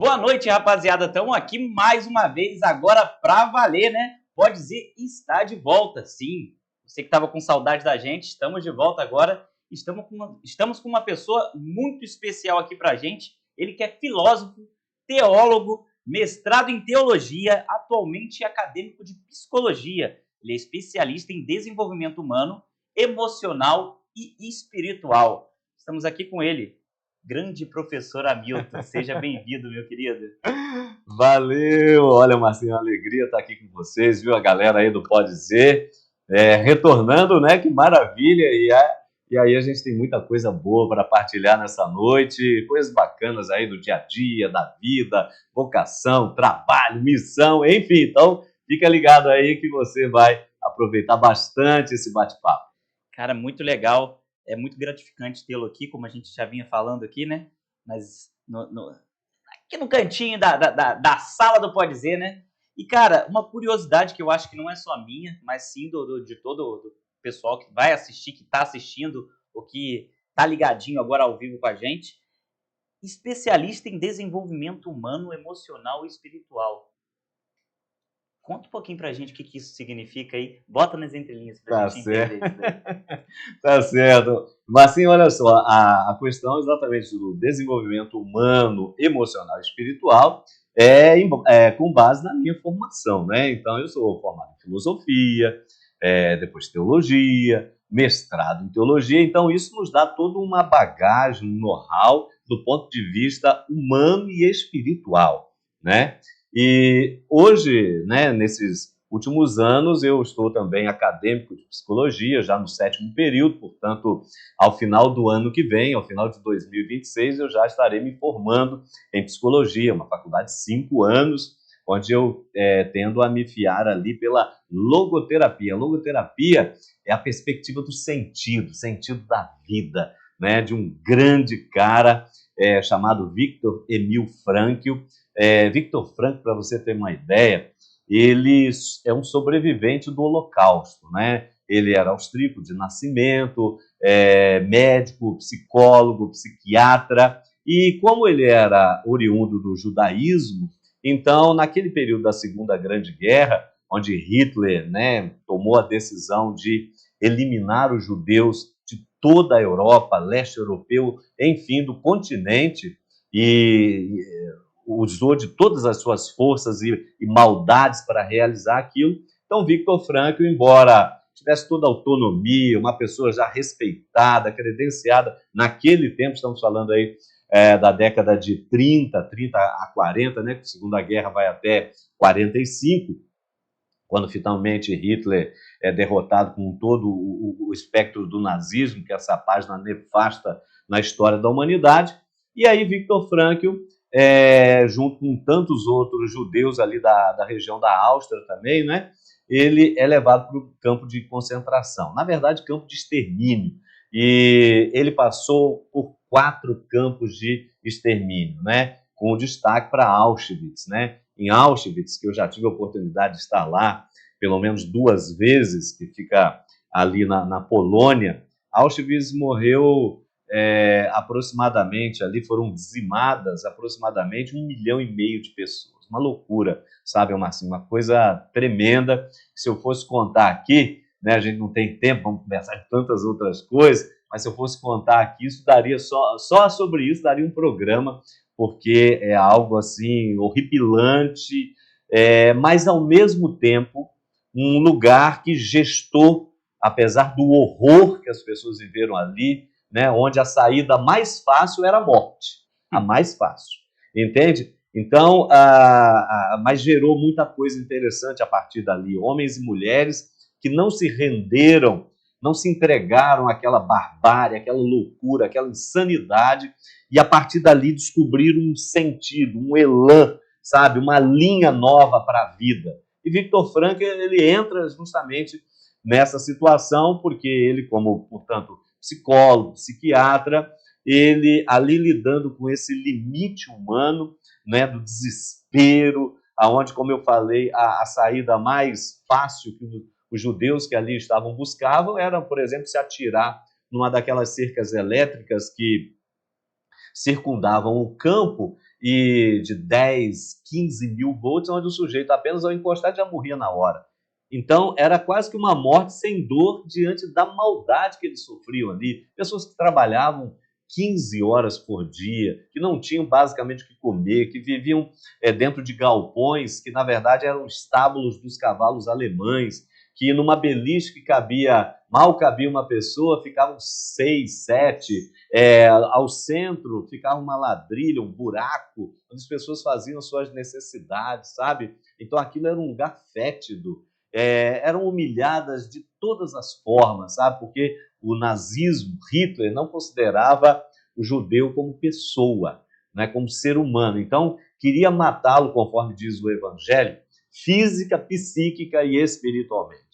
Boa noite, rapaziada. Estamos aqui mais uma vez, agora pra valer, né? Pode dizer, está de volta. Sim, você que estava com saudade da gente, estamos de volta agora. Estamos com uma pessoa muito especial aqui pra gente. Ele que é filósofo, teólogo, mestrado em teologia, atualmente acadêmico de psicologia. Ele é especialista em desenvolvimento humano, emocional e espiritual. Estamos aqui com ele, grande professor Hamilton. Seja bem-vindo, meu querido. Valeu! Olha, Marcinho, uma alegria estar aqui com vocês, viu? A galera aí do Pode Dizer, retornando, né? Que maravilha! E aí a gente tem muita coisa boa para partilhar nessa noite, coisas bacanas aí do dia a dia, da vida, vocação, trabalho, missão, enfim. Então, fica ligado aí que você vai aproveitar bastante esse bate-papo. Cara, muito legal. É muito gratificante tê-lo aqui, como a gente já vinha falando aqui, né? Mas aqui no cantinho da sala do Pode Dizer, né? E, cara, uma curiosidade que eu acho que não é só minha, mas sim de todo o pessoal que vai assistir, que está assistindo, ou que tá ligadinho agora ao vivo com a gente. Especialista em desenvolvimento humano, emocional e espiritual. Conta um pouquinho pra gente o que isso significa aí. Bota nas entrelinhas pra Tá gente certo. entender isso daí. Tá certo. Mas assim, olha só, a questão exatamente do desenvolvimento humano, emocional e espiritual é com base na minha formação, né? Então, eu sou formado em filosofia, depois teologia, mestrado em teologia, então isso nos dá toda uma bagagem, um know-how do ponto de vista humano e espiritual, né? E hoje, né, nesses últimos anos, eu estou também acadêmico de psicologia, já no 7º período, portanto, ao final do ano que vem, ao final de 2026, eu já estarei me formando em psicologia, uma faculdade de 5 anos, onde eu tendo a me fiar ali pela logoterapia. A logoterapia é a perspectiva do sentido da vida, né, de um grande cara chamado Viktor Emil Frankl. Viktor Frankl, para você ter uma ideia, ele é um sobrevivente do Holocausto, né? Ele era austríaco de nascimento, médico, psicólogo, psiquiatra, e como ele era oriundo do judaísmo, então, naquele período da Segunda Grande Guerra, onde Hitler, né, tomou a decisão de eliminar os judeus de toda a Europa, leste europeu, enfim, do continente, e usou de todas as suas forças e maldades para realizar aquilo. Então, Viktor Frankl, embora tivesse toda a autonomia, uma pessoa já respeitada, credenciada, naquele tempo, estamos falando aí da década de 30 a 40, né, que a Segunda Guerra vai até 45, quando finalmente Hitler é derrotado com todo o espectro do nazismo, que é essa página nefasta na história da humanidade. E aí Viktor Frankl, junto com tantos outros judeus ali da região da Áustria também, né, ele é levado para o campo de concentração, na verdade campo de extermínio, e ele passou por 4 campos de extermínio, né, com destaque para Auschwitz, né. Em Auschwitz, que eu já tive a oportunidade de estar lá pelo menos 2 vezes, que fica ali na Polônia, Auschwitz morreu aproximadamente, ali foram dizimadas aproximadamente 1,5 milhão de pessoas. Uma loucura, sabe, Marcinho? Uma coisa tremenda. Se eu fosse contar aqui, né, a gente não tem tempo, vamos conversar de tantas outras coisas, mas se eu fosse contar aqui, isso daria só sobre isso, daria um programa, porque é algo assim horripilante, mas ao mesmo tempo um lugar que gestou, apesar do horror que as pessoas viveram ali, né, onde a saída mais fácil era a morte, a mais fácil, entende? Então, mas gerou muita coisa interessante a partir dali, homens e mulheres que não se renderam, não se entregaram àquela barbárie, àquela loucura, àquela insanidade, e a partir dali descobriram um sentido, um elan, sabe, uma linha nova para a vida. E Viktor Frankl, ele entra justamente nessa situação, porque ele, como, portanto, psicólogo, psiquiatra, ele ali lidando com esse limite humano, né, do desespero, aonde, como eu falei, a saída mais fácil que os judeus que ali estavam buscavam era, por exemplo, se atirar numa daquelas cercas elétricas que circundavam o campo, e de 10, 15 mil volts, onde o sujeito apenas ao encostar já morria na hora. Então, era quase que uma morte sem dor diante da maldade que eles sofriam ali. Pessoas que trabalhavam 15 horas por dia, que não tinham basicamente o que comer, que viviam dentro de galpões, que na verdade eram estábulos dos cavalos alemães, que numa beliche que mal cabia uma pessoa, ficavam 6, 7, ao centro ficava uma ladrilha, um buraco, onde as pessoas faziam suas necessidades, sabe? Então aquilo era um lugar fétido, eram humilhadas de todas as formas, sabe? Porque o nazismo, Hitler, não considerava o judeu como pessoa, né? Como ser humano. Então, queria matá-lo, conforme diz o Evangelho, física, psíquica e espiritualmente.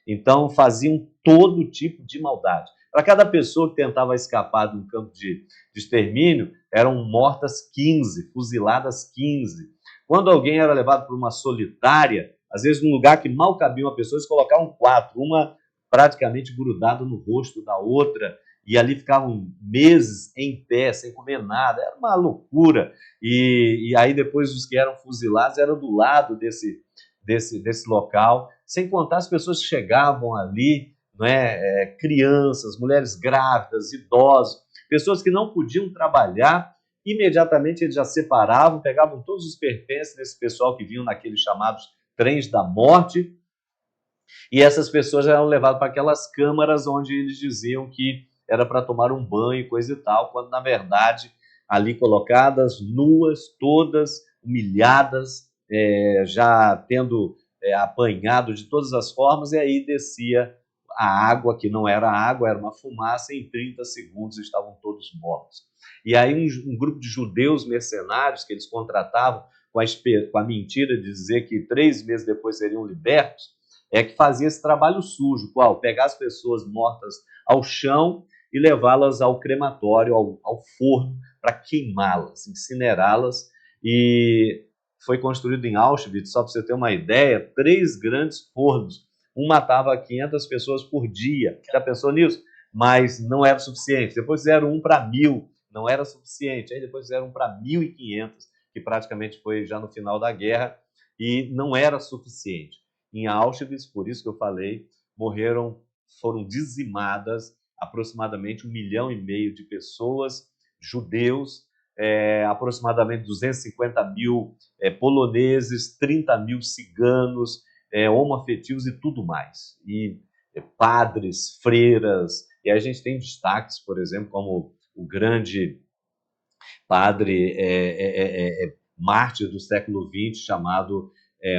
Então, faziam todo tipo de maldade. Para cada pessoa que tentava escapar de um campo de extermínio, eram mortas 15, fuziladas 15. Quando alguém era levado para uma solitária, às vezes num lugar que mal cabia uma pessoa, eles colocavam 4, uma praticamente grudada no rosto da outra, e ali ficavam meses em pé, sem comer nada, era uma loucura. E aí depois os que eram fuzilados eram do lado desse local, sem contar as pessoas que chegavam ali, não é? Crianças, mulheres grávidas, idosos, pessoas que não podiam trabalhar, imediatamente eles já separavam, pegavam todos os pertences desse pessoal que vinham naqueles chamados trens da morte, e essas pessoas eram levadas para aquelas câmaras onde eles diziam que era para tomar um banho, coisa e tal, quando na verdade ali colocadas, nuas, todas, humilhadas, já tendo apanhado de todas as formas, e aí descia a água, que não era água, era uma fumaça, e em 30 segundos estavam todos mortos. E aí um grupo de judeus mercenários que eles contratavam com a mentira de dizer que 3 meses depois seriam libertos, que fazia esse trabalho sujo, qual? Pegar as pessoas mortas ao chão e levá-las ao crematório, ao forno, para queimá-las, incinerá-las. E foi construído em Auschwitz, só para você ter uma ideia, 3 grandes fornos. Um matava 500 pessoas por dia. Já pensou nisso? Mas não era suficiente. Depois fizeram um para 1.000, não era suficiente. Aí depois fizeram um para 1.500, que praticamente foi já no final da guerra, e não era suficiente. Em Auschwitz, por isso que eu falei, foram dizimadas aproximadamente 1,5 milhão de pessoas, judeus, aproximadamente 250 mil poloneses, 30 mil ciganos, homoafetivos e tudo mais. E padres, freiras, e a gente tem destaques, por exemplo, como o grande padre mártir do século XX, chamado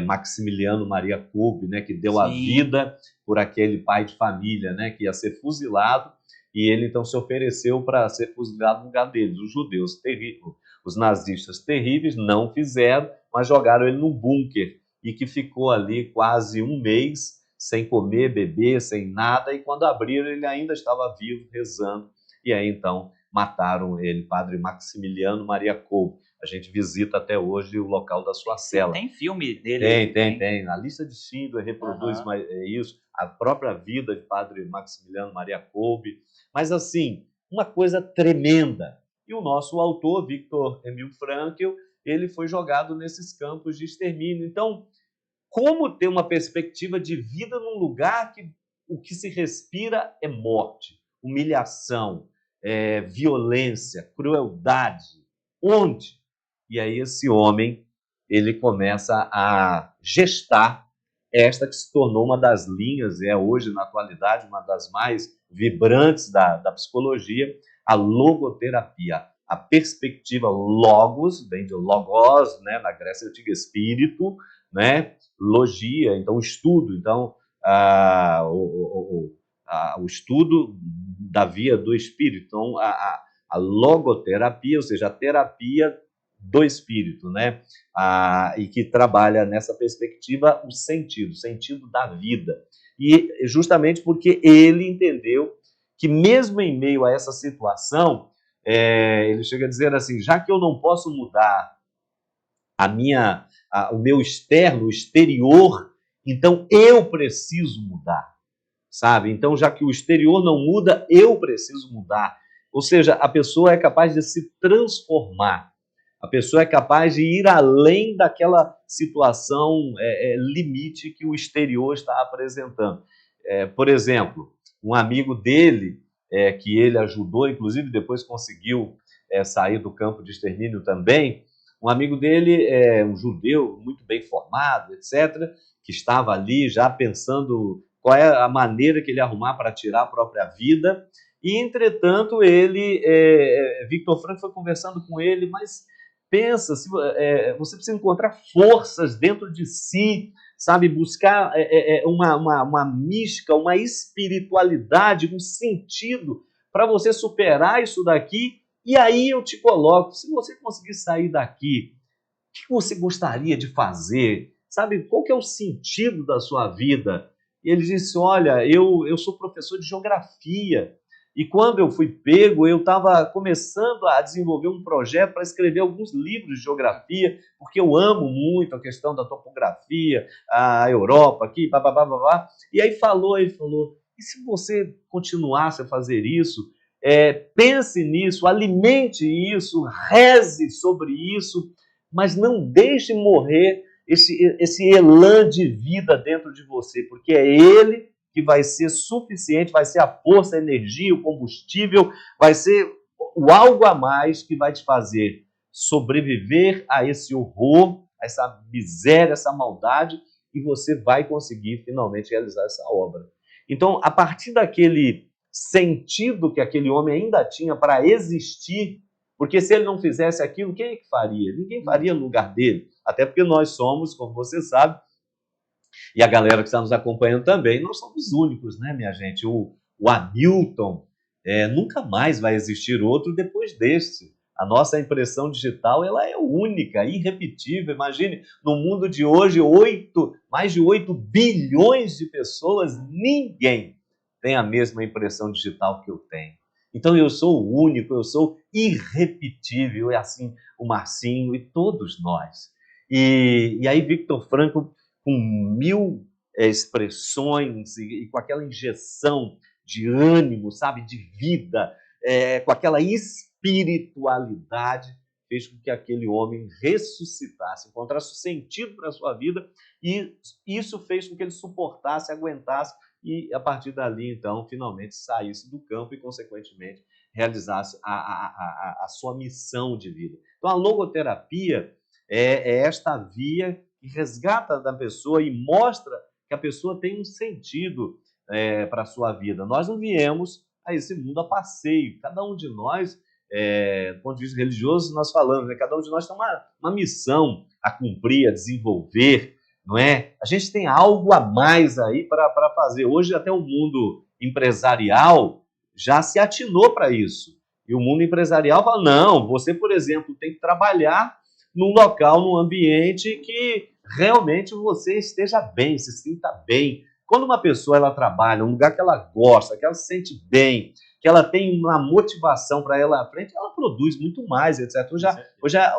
Maximiliano Maria Kolbe, né, que deu a vida por aquele pai de família, né, que ia ser fuzilado, e ele então se ofereceu para ser fuzilado no lugar deles. Os judeus terríveis, os nazistas terríveis, não fizeram, mas jogaram ele num bunker, e que ficou ali quase 1 mês, sem comer, beber, sem nada, e quando abriram ele ainda estava vivo, rezando, e aí então mataram ele, padre Maximiliano Maria Kolbe. A gente visita até hoje o local da sua cela. Tem filme dele? Tem. A lista de Schindler reproduz isso, a própria vida de padre Maximiliano Maria Kolbe. Mas, assim, uma coisa tremenda. E o nosso autor, Viktor Emil Frankl, ele foi jogado nesses campos de extermínio. Então, como ter uma perspectiva de vida num lugar que o que se respira é morte, humilhação, violência, crueldade? Onde? E aí esse homem, ele começa a gestar esta que se tornou uma das linhas, hoje na atualidade, uma das mais vibrantes da psicologia, a logoterapia. A perspectiva logos, vem de logos, né, na Grécia Antiga, espírito, né, logia, então estudo, então o estudo da via do espírito, então a logoterapia, ou seja, a terapia do espírito, né, e que trabalha nessa perspectiva o sentido da vida, e justamente porque ele entendeu que mesmo em meio a essa situação, ele chega a dizer assim, já que eu não posso mudar o meu externo, o exterior, então eu preciso mudar, sabe? Então, já que o exterior não muda, eu preciso mudar. Ou seja, a pessoa é capaz de se transformar. A pessoa é capaz de ir além daquela situação limite que o exterior está apresentando. Por exemplo, um amigo dele, que ele ajudou, inclusive depois conseguiu sair do campo de extermínio também, um amigo dele, um judeu muito bem formado, etc., que estava ali já pensando qual é a maneira que ele ia arrumar para tirar a própria vida, e, entretanto, Victor Frankl foi conversando com ele, mas pensa, você precisa encontrar forças dentro de si, sabe, buscar uma mística, uma espiritualidade, um sentido para você superar isso daqui. E aí eu te coloco, se você conseguir sair daqui, o que você gostaria de fazer? Sabe, qual que é o sentido da sua vida? E ele disse, olha, eu sou professor de geografia, e quando eu fui pego, eu estava começando a desenvolver um projeto para escrever alguns livros de geografia, porque eu amo muito a questão da topografia, a Europa aqui, babá. E aí ele falou, e se você continuasse a fazer isso, pense nisso, alimente isso, reze sobre isso, mas não deixe morrer esse elan de vida dentro de você, porque é ele que vai ser suficiente, vai ser a força, a energia, o combustível, vai ser o algo a mais que vai te fazer sobreviver a esse horror, a essa miséria, essa maldade, e você vai conseguir finalmente realizar essa obra. Então, a partir daquele sentido que aquele homem ainda tinha para existir, porque se ele não fizesse aquilo, quem é que faria? Ninguém faria no lugar dele, até porque nós somos, como você sabe, e a galera que está nos acompanhando também, nós somos únicos, né, minha gente? O Hamilton nunca mais vai existir outro depois deste. A nossa impressão digital ela é única, irrepetível. Imagine, no mundo de hoje, mais de 8 bilhões de pessoas, ninguém tem a mesma impressão digital que eu tenho. Então eu sou único, eu sou irrepetível, é assim o Marcinho e todos nós. E aí Victor Frankl, com 1000 expressões e com aquela injeção de ânimo, sabe, de vida, com aquela espiritualidade, fez com que aquele homem ressuscitasse, encontrasse sentido para a sua vida, e isso fez com que ele suportasse, aguentasse, e a partir dali, então, finalmente saísse do campo e, consequentemente, realizasse a sua missão de vida. Então, a logoterapia é esta via que resgata da pessoa e mostra que a pessoa tem um sentido para a sua vida. Nós não viemos a esse mundo a passeio. Cada um de nós, do ponto de vista religioso, nós falamos, né? Cada um de nós tem uma missão a cumprir, a desenvolver, não é? A gente tem algo a mais aí para fazer. Hoje até o mundo empresarial já se atinou para isso. E o mundo empresarial fala, não, você, por exemplo, tem que trabalhar num local, num ambiente que realmente você esteja bem, se sinta bem. Quando uma pessoa ela trabalha num lugar que ela gosta, que ela se sente bem, que ela tem uma motivação para ela à frente, ela produz muito mais, etc.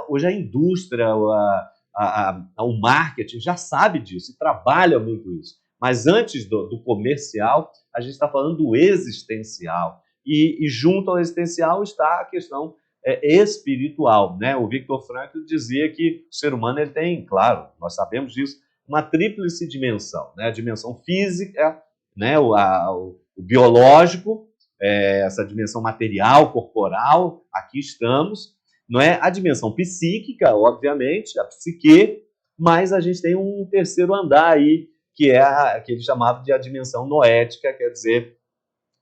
Hoje a indústria, o marketing já sabe disso e trabalha muito isso. Mas antes do comercial, a gente está falando do existencial. E junto ao existencial está a questão espiritual, né? O Victor Frankl dizia que o ser humano ele tem, claro, nós sabemos disso, uma tríplice dimensão, né? A dimensão física, né? O biológico, essa dimensão material, corporal, aqui estamos, não é? A dimensão psíquica, obviamente, a psique, mas a gente tem um terceiro andar aí, que é que ele chamava de a dimensão noética, quer dizer,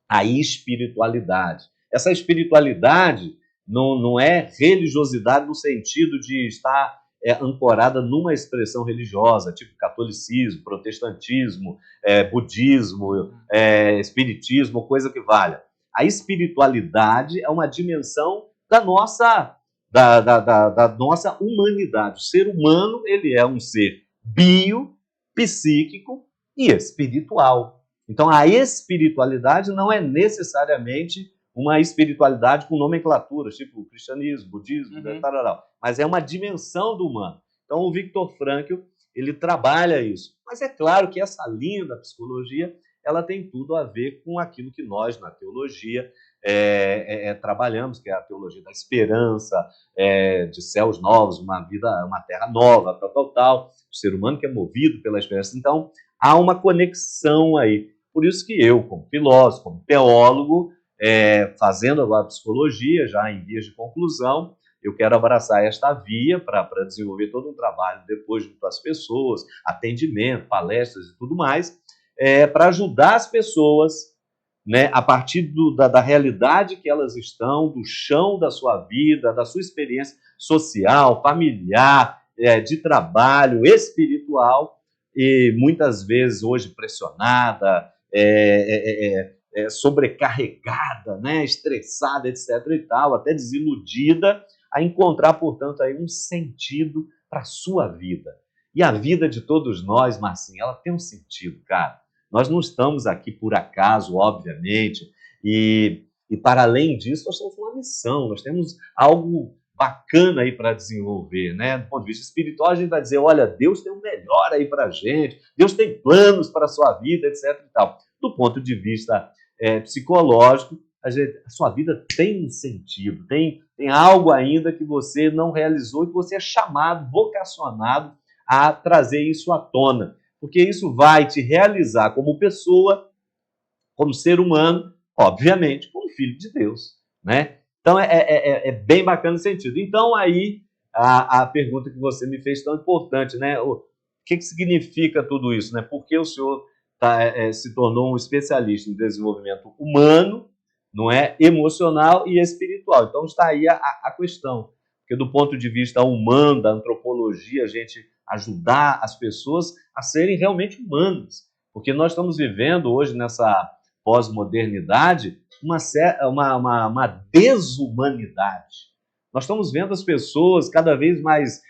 a espiritualidade. Essa espiritualidade não é religiosidade no sentido de estar ancorada numa expressão religiosa, tipo catolicismo, protestantismo, budismo, espiritismo, coisa que valha. A espiritualidade é uma dimensão da nossa humanidade. O ser humano ele é um ser psíquico e espiritual. Então, a espiritualidade não é necessariamente uma espiritualidade com nomenclaturas, tipo cristianismo, budismo, mas é uma dimensão do humano. Então, o Victor Frankl, ele trabalha isso. Mas é claro que essa linha da psicologia, ela tem tudo a ver com aquilo que nós, na teologia, trabalhamos, que é a teologia da esperança, de céus novos, uma vida, uma terra nova, tal. O ser humano que é movido pela esperança. Então, há uma conexão aí. Por isso que eu, como filósofo, como teólogo, fazendo agora psicologia, já em vias de conclusão, eu quero abraçar esta via para desenvolver todo um trabalho depois junto às pessoas, atendimento, palestras e tudo mais, para ajudar as pessoas, né, a partir da realidade que elas estão, do chão da sua vida, da sua experiência social, familiar, de trabalho, espiritual, e muitas vezes hoje pressionada, sobrecarregada, né, estressada, etc. e tal, até desiludida, a encontrar, portanto, aí um sentido para a sua vida. E a vida de todos nós, Marcinho, ela tem um sentido, cara. Nós não estamos aqui por acaso, obviamente, e para além disso, nós temos uma missão, nós temos algo bacana aí para desenvolver, né? Do ponto de vista espiritual, a gente vai dizer, olha, Deus tem o melhor aí para a gente, Deus tem planos para a sua vida, etc. e tal. Do ponto de vista psicológico, a sua vida tem um sentido, tem algo ainda que você não realizou e que você é chamado, vocacionado a trazer isso à tona, porque isso vai te realizar como pessoa, como ser humano, obviamente, como filho de Deus, né? Então, é bem bacana esse sentido. Então, aí, a pergunta que você me fez tão importante, né? O que significa tudo isso, né? Por que o senhor se tornou um especialista em desenvolvimento humano, não é? Emocional e espiritual. Então, está aí a questão. Porque, do ponto de vista humano, da antropologia, a gente ajudar as pessoas a serem realmente humanas. Porque nós estamos vivendo hoje, nessa pós-modernidade, uma desumanidade. Nós estamos vendo as pessoas cada vez mais,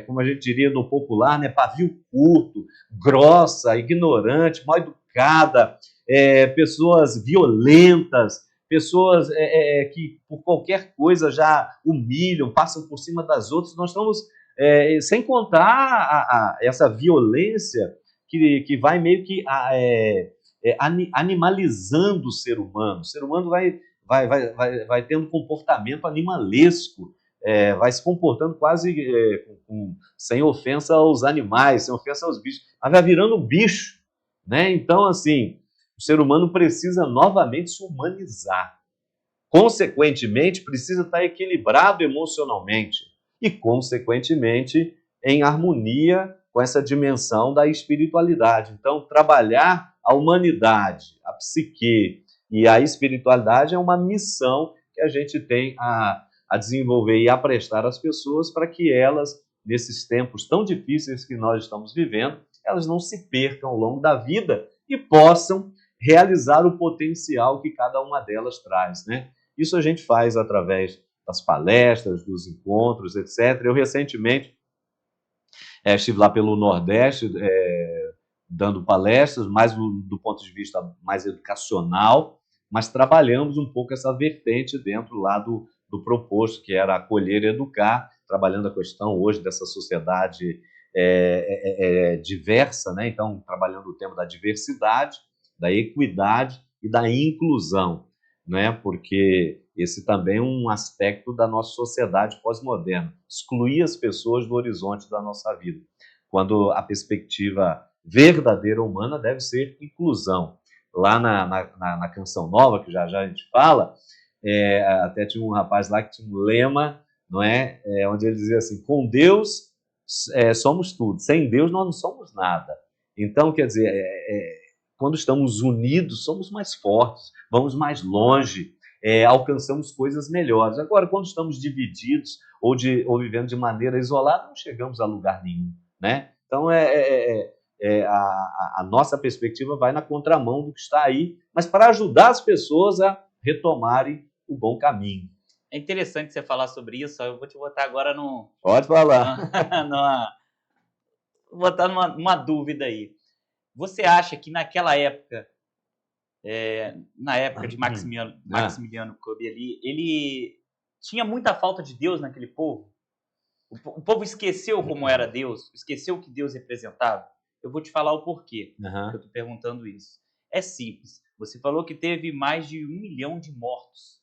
como a gente diria no popular, né, pavio curto, grossa, ignorante, mal educada, pessoas violentas, pessoas que por qualquer coisa já humilham, passam por cima das outras. Nós estamos, sem contar essa violência que vai meio que animalizando o ser humano. O ser humano vai tendo comportamento animalesco, vai se comportando quase sem ofensa aos animais, sem ofensa aos bichos, mas vai virando um bicho, né? Então, assim, o ser humano precisa novamente se humanizar. Consequentemente, precisa estar equilibrado emocionalmente e, consequentemente, em harmonia com essa dimensão da espiritualidade. Então, trabalhar a humanidade, a psique e a espiritualidade é uma missão que a gente tem a desenvolver e a prestar às pessoas para que elas, nesses tempos tão difíceis que nós estamos vivendo, elas não se percam ao longo da vida e possam realizar o potencial que cada uma delas traz, né? Isso a gente faz através das palestras, dos encontros, etc. Eu recentemente estive lá pelo Nordeste dando palestras, mais do ponto de vista mais educacional, mas trabalhamos um pouco essa vertente dentro lá do proposto, que era acolher e educar, trabalhando a questão hoje dessa sociedade diversa, né? Então, trabalhando o tema da diversidade, da equidade e da inclusão, né? Porque esse também é um aspecto da nossa sociedade pós-moderna, excluir as pessoas do horizonte da nossa vida, quando a perspectiva verdadeira humana deve ser inclusão. Lá na Canção Nova, que já a gente fala, até tinha um rapaz lá que tinha um lema, não onde ele dizia assim, com Deus somos tudo, sem Deus nós não somos nada. Então, quer dizer, quando estamos unidos, somos mais fortes, vamos mais longe, alcançamos coisas melhores. Agora, quando estamos divididos ou vivendo de maneira isolada, não chegamos a lugar nenhum, né? Então, a nossa perspectiva vai na contramão do que está aí, mas para ajudar as pessoas a retomarem o bom caminho. É interessante você falar sobre isso, eu vou te botar agora Pode falar. Vou botar numa dúvida aí. Você acha que naquela época, na época de Maximiliano Kolbe ali, ele tinha muita falta de Deus naquele povo? O povo esqueceu como era Deus, esqueceu o que Deus representava? Eu vou te falar o porquê que eu estou perguntando isso. É simples. Você falou que teve mais de 1 milhão de mortos.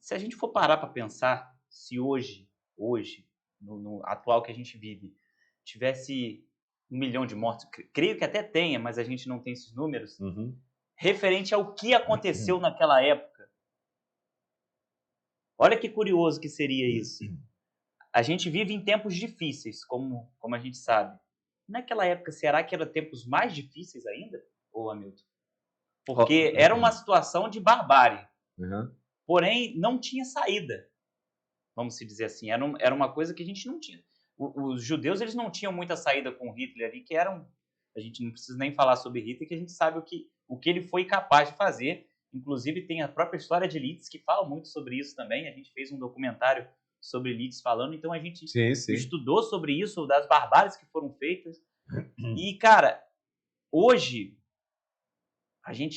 Se a gente for parar para pensar, se hoje, no atual que a gente vive, tivesse 1 milhão de mortos, creio que até tenha, mas a gente não tem esses números, Uhum. referente ao que aconteceu naquela época. Olha que curioso que seria isso. A gente vive em tempos difíceis, como a gente sabe. Naquela época, será que eram tempos mais difíceis ainda, ô Hamilton? Porque era uma situação de barbárie. Uhum. Porém, não tinha saída, vamos se dizer assim. Era uma coisa que a gente não tinha. Os judeus, eles não tinham muita saída com Hitler ali, que eram... A gente não precisa nem falar sobre Hitler, que a gente sabe o que ele foi capaz de fazer. Inclusive, tem a própria história de Leeds, que fala muito sobre isso também. A gente fez um documentário sobre Leeds falando, então a gente estudou sobre isso, das barbáries que foram feitas. E, cara, hoje,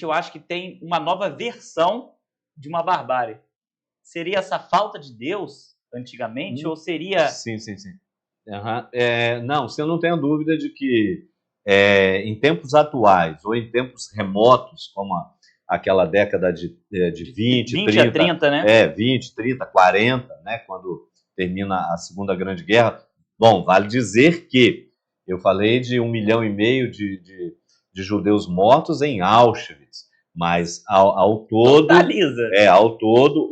eu acho que tem uma nova versão de uma barbárie. Seria essa falta de Deus antigamente, ou seria... Sim. Uhum. Não, você não tem a dúvida de que em tempos atuais ou em tempos remotos, como aquela década de 20, 30, a 30, né? 20, 30, 40, né, quando termina a Segunda Grande Guerra. Bom, vale dizer que eu falei de 1,5 milhão de judeus mortos em Auschwitz, mas ao todo,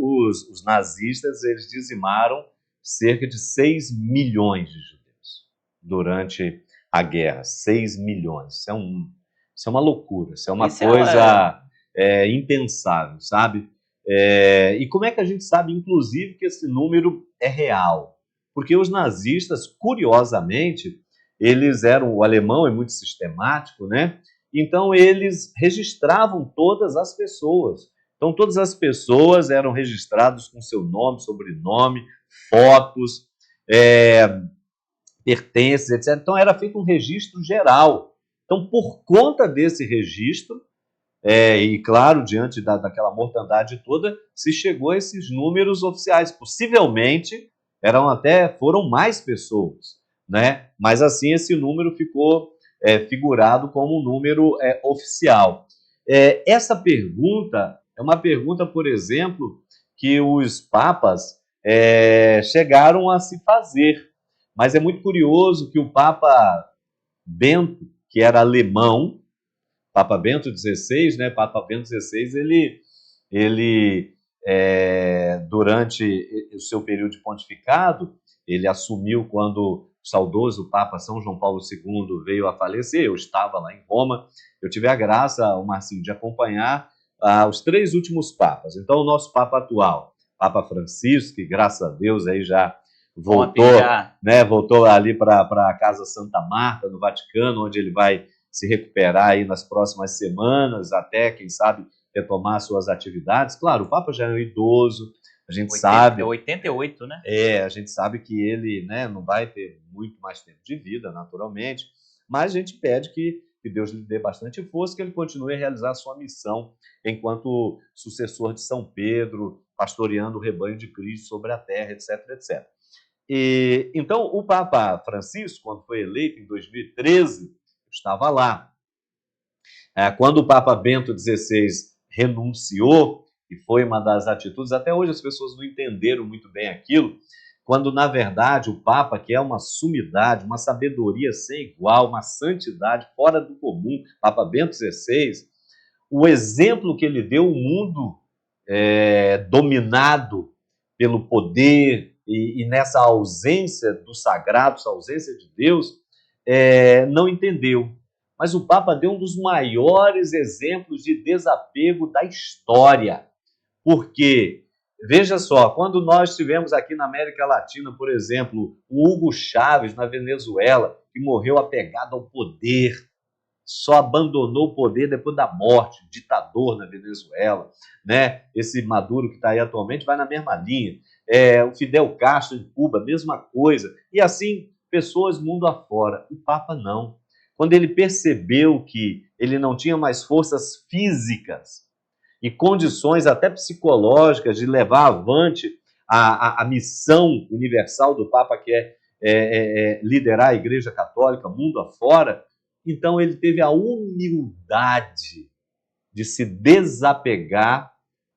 os nazistas, eles dizimaram cerca de 6 milhões de judeus durante a guerra. 6 milhões. Isso é uma loucura, isso é uma coisa impensável, sabe? E como é que a gente sabe, inclusive, que esse número é real? Porque os nazistas, curiosamente, o alemão é muito sistemático, né? Então, eles registravam todas as pessoas. Então, todas as pessoas eram registradas com seu nome, sobrenome, fotos, pertences, etc. Então, era feito um registro geral. Então, por conta desse registro, e claro, diante daquela mortandade toda, se chegou a esses números oficiais. Possivelmente, foram mais pessoas, né? Mas assim, esse número ficou figurado como um número oficial. Essa pergunta é uma pergunta, por exemplo, que os papas chegaram a se fazer. Mas é muito curioso que o Papa Bento, que era alemão, Papa Bento XVI, né? Papa Bento XVI, ele durante o seu período de pontificado, ele assumiu quando o saudoso Papa São João Paulo II veio a falecer. Eu estava lá em Roma, eu tive a graça, Marcinho, de acompanhar os 3 últimos papas. Então, o nosso Papa atual, Papa Francisco, que graças a Deus aí já voltou ali para a Casa Santa Marta, no Vaticano, onde ele vai se recuperar aí nas próximas semanas, até, quem sabe, retomar suas atividades. Claro, o Papa já é um idoso, a gente sabe... É 88, né? A gente sabe que ele, né, não vai ter muito mais tempo de vida, naturalmente, mas a gente pede que Deus lhe dê bastante força, que ele continue a realizar a sua missão enquanto sucessor de São Pedro, pastoreando o rebanho de Cristo sobre a terra, etc, etc. Então, o Papa Francisco, quando foi eleito em 2013, estava lá. Quando o Papa Bento XVI renunciou, e foi uma das atitudes, até hoje as pessoas não entenderam muito bem aquilo, quando, na verdade, o Papa, que é uma sumidade, uma sabedoria sem igual, uma santidade fora do comum, Papa Bento XVI, o exemplo que ele deu, o mundo dominado pelo poder e nessa ausência do sagrado, essa ausência de Deus, não entendeu. Mas o Papa deu um dos maiores exemplos de desapego da história. Porque, veja só, quando nós tivemos aqui na América Latina, por exemplo, o Hugo Chávez, na Venezuela, que morreu apegado ao poder, só abandonou o poder depois da morte, ditador na Venezuela, né? Esse Maduro que está aí atualmente vai na mesma linha. O Fidel Castro em Cuba, mesma coisa. E assim, pessoas mundo afora. O Papa não. Quando ele percebeu que ele não tinha mais forças físicas e condições até psicológicas de levar avante a missão universal do Papa, que é liderar a Igreja Católica mundo afora, então ele teve a humildade de se desapegar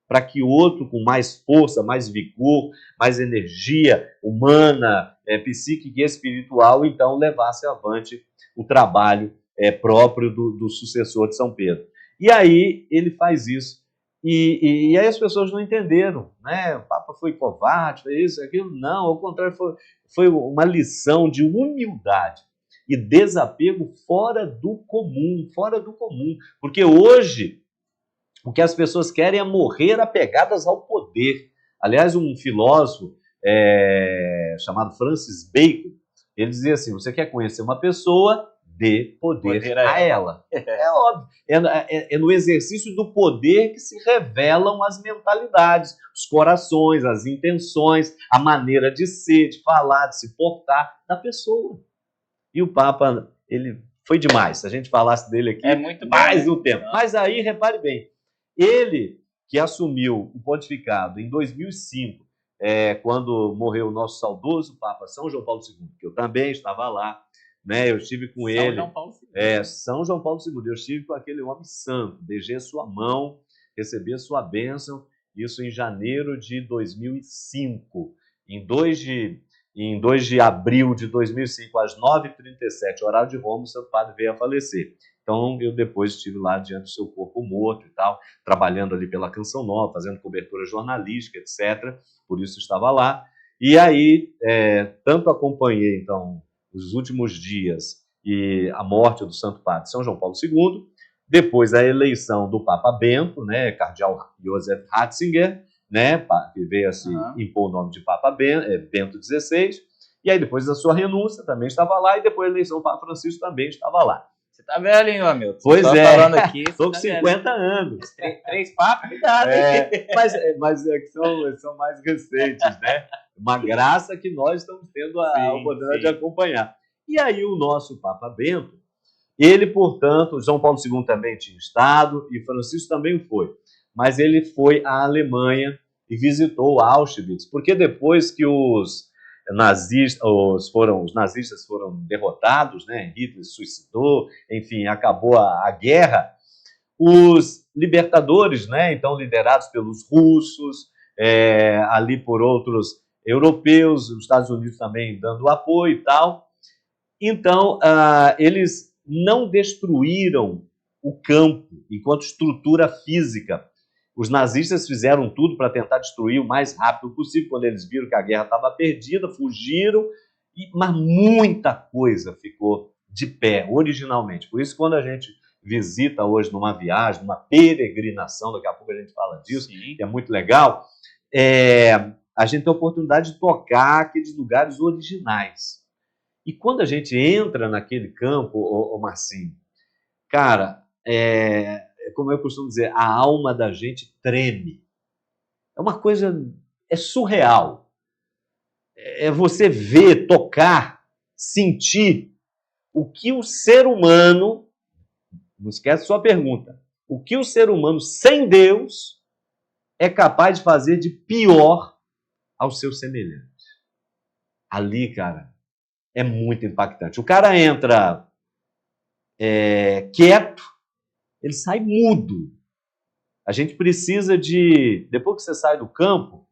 para que o outro com mais força, mais vigor, mais energia humana, psíquica e espiritual, então levasse avante o trabalho próprio do sucessor de São Pedro. E aí ele faz isso. E aí as pessoas não entenderam, né? O Papa foi covarde, foi isso, aquilo. Não, ao contrário, foi uma lição de humildade e desapego fora do comum, porque hoje o que as pessoas querem é morrer apegadas ao poder. Aliás, um filósofo chamado Francis Bacon, ele dizia assim, você quer conhecer uma pessoa, dê poder a ela. É óbvio. É no exercício do poder que se revelam as mentalidades, os corações, as intenções, a maneira de ser, de falar, de se portar da pessoa. E o Papa, ele foi demais. Se a gente falasse dele aqui, muito mais um tempo. Mas aí, repare bem, ele que assumiu o pontificado em 2005, quando morreu o nosso saudoso Papa São João Paulo II, que eu também estava lá, né? Eu estive com ele. São João Paulo II. Eu estive com aquele homem santo, beijei sua mão, recebi a sua bênção, isso em janeiro de 2005. Em 2 de abril de 2005, às 9h37, horário de Roma, o Santo Padre veio a falecer. Então, eu depois estive lá diante do seu corpo morto e tal, trabalhando ali pela Canção Nova, fazendo cobertura jornalística, etc. Por isso estava lá. E aí, tanto acompanhei, então, os últimos dias e a morte do Santo Padre São João Paulo II, depois a eleição do Papa Bento, né, cardeal Josef Ratzinger, né, que veio a se impor o nome de Papa Bento XVI, e aí depois da sua renúncia também estava lá, e depois a eleição do Papa Francisco também estava lá. Você tá velho, hein, Hamilton? Pois Só é, falando aqui, estou com 50 anos. 3 papos, cuidado. Mas são mais recentes, né? Uma graça que nós estamos tendo a oportunidade de acompanhar. E aí o nosso Papa Bento, ele, portanto, João Paulo II também tinha estado, e Francisco também foi, mas ele foi à Alemanha e visitou Auschwitz, porque depois que os nazistas foram derrotados, né? Hitler se suicidou, enfim, acabou a guerra, os libertadores, né? Então liderados pelos russos, ali por outros europeus, os Estados Unidos também dando apoio e tal. Então, eles não destruíram o campo enquanto estrutura física. Os nazistas fizeram tudo para tentar destruir o mais rápido possível. Quando eles viram que a guerra estava perdida, fugiram, mas muita coisa ficou de pé, originalmente. Por isso, quando a gente visita hoje numa viagem, numa peregrinação, daqui a pouco a gente fala disso, que é muito legal, a gente tem a oportunidade de tocar aqueles lugares originais. E quando a gente entra naquele campo, ô Marcinho, cara, como eu costumo dizer, a alma da gente treme. É uma coisa, surreal. É você ver, tocar, sentir o que o ser humano, não esquece sua pergunta, o que o ser humano sem Deus é capaz de fazer de pior ao seu semelhante. Ali, cara, é muito impactante. O cara entra quieto, ele sai mudo. A gente precisa de... Depois que você sai do campo,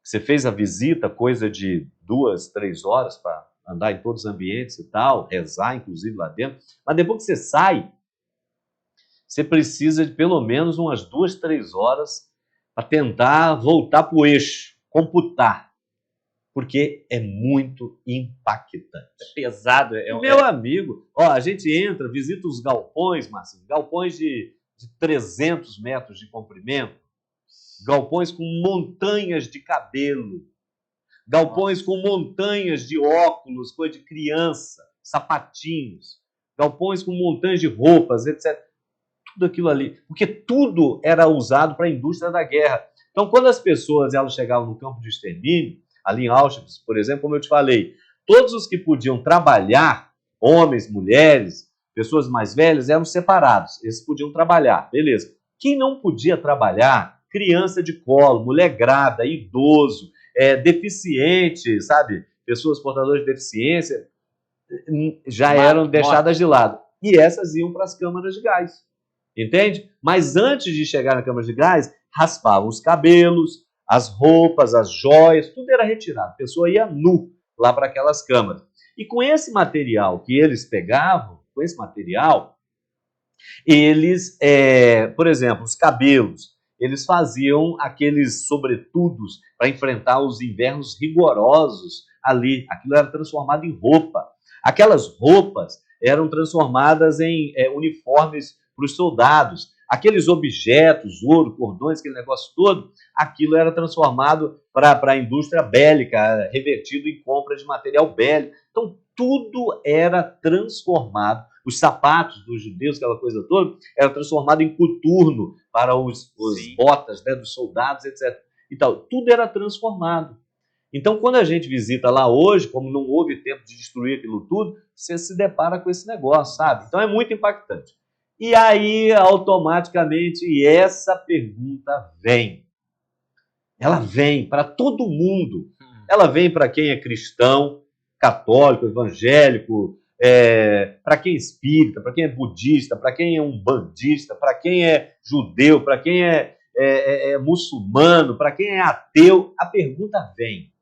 você fez a visita, coisa de 2, 3 horas para andar em todos os ambientes e tal, rezar, inclusive, lá dentro. Mas depois que você sai, você precisa de pelo menos umas 2, 3 horas para tentar voltar para o eixo, computar. Porque é muito impactante. É pesado. Meu amigo, a gente entra, visita os galpões, Marcinho, galpões de 300 metros de comprimento, galpões com montanhas de cabelo, galpões com montanhas de óculos, coisa de criança, sapatinhos, galpões com montanhas de roupas, etc. Tudo aquilo ali, porque tudo era usado para a indústria da guerra. Então, quando as pessoas elas chegavam no campo de extermínio, ali em Auschwitz, por exemplo, como eu te falei, todos os que podiam trabalhar, homens, mulheres, pessoas mais velhas, eram separados. Eles podiam trabalhar, beleza. Quem não podia trabalhar, criança de colo, mulher grávida, idoso, deficiente, sabe? Pessoas portadoras de deficiência, já eram deixadas de lado. E essas iam para as câmaras de gás. entende? Mas antes de chegar na câmara de gás, raspavam os cabelos, as roupas, as joias, tudo era retirado. A pessoa ia nu lá para aquelas câmaras. E com esse material que eles pegavam, com esse material, eles, por exemplo, os cabelos, eles faziam aqueles sobretudos para enfrentar os invernos rigorosos ali. Aquilo era transformado em roupa. Aquelas roupas eram transformadas em uniformes para os soldados. Aqueles objetos, ouro, cordões, aquele negócio todo, aquilo era transformado para a indústria bélica, revertido em compra de material bélico. Então, tudo era transformado. Os sapatos dos judeus, aquela coisa toda, era transformado em coturno para os botas, né, dos soldados, etc. E tal. Tudo era transformado. Então, quando a gente visita lá hoje, como não houve tempo de destruir aquilo tudo, você se depara com esse negócio, sabe? Então, é muito impactante. E aí, automaticamente, essa pergunta vem. Ela vem para todo mundo. Ela vem para quem é cristão, católico, evangélico, para quem é espírita, para quem é budista, para quem é umbandista, para quem é judeu, para quem é muçulmano, para quem é ateu. A pergunta vem: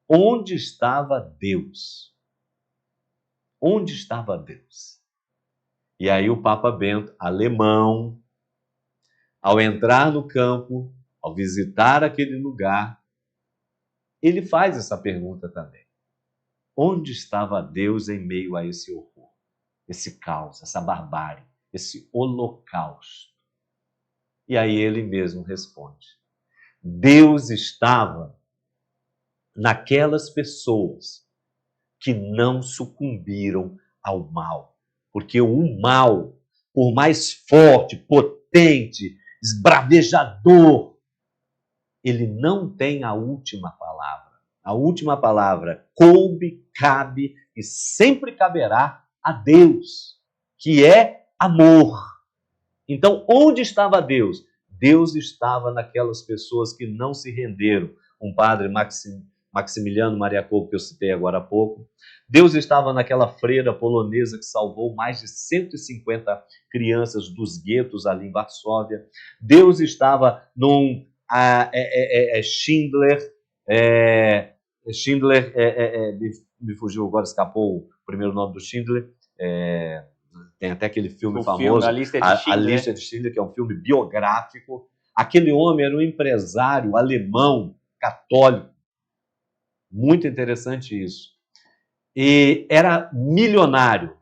onde estava Deus? Onde estava Deus? E aí o Papa Bento, alemão, ao entrar no campo, ao visitar aquele lugar, ele faz essa pergunta também. Onde estava Deus em meio a esse horror, esse caos, essa barbárie, esse holocausto? E aí ele mesmo responde: Deus estava naquelas pessoas que não sucumbiram ao mal. Porque o mal, por mais forte, potente, esbravejador, ele não tem a última palavra. A última palavra cabe e sempre caberá a Deus, que é amor. Então, onde estava Deus? Deus estava naquelas pessoas que não se renderam. Um padre, Maximiliano Mariacopo, que eu citei agora há pouco. Deus estava naquela freira polonesa que salvou mais de 150 crianças dos guetos ali em Varsóvia. Deus estava num Schindler. Schindler, me fugiu agora, escapou o primeiro nome do Schindler. Tem até aquele filme famoso, A Lista de Schindler, que é um filme biográfico. Aquele homem era um empresário alemão, católico. Muito interessante isso. E era milionário.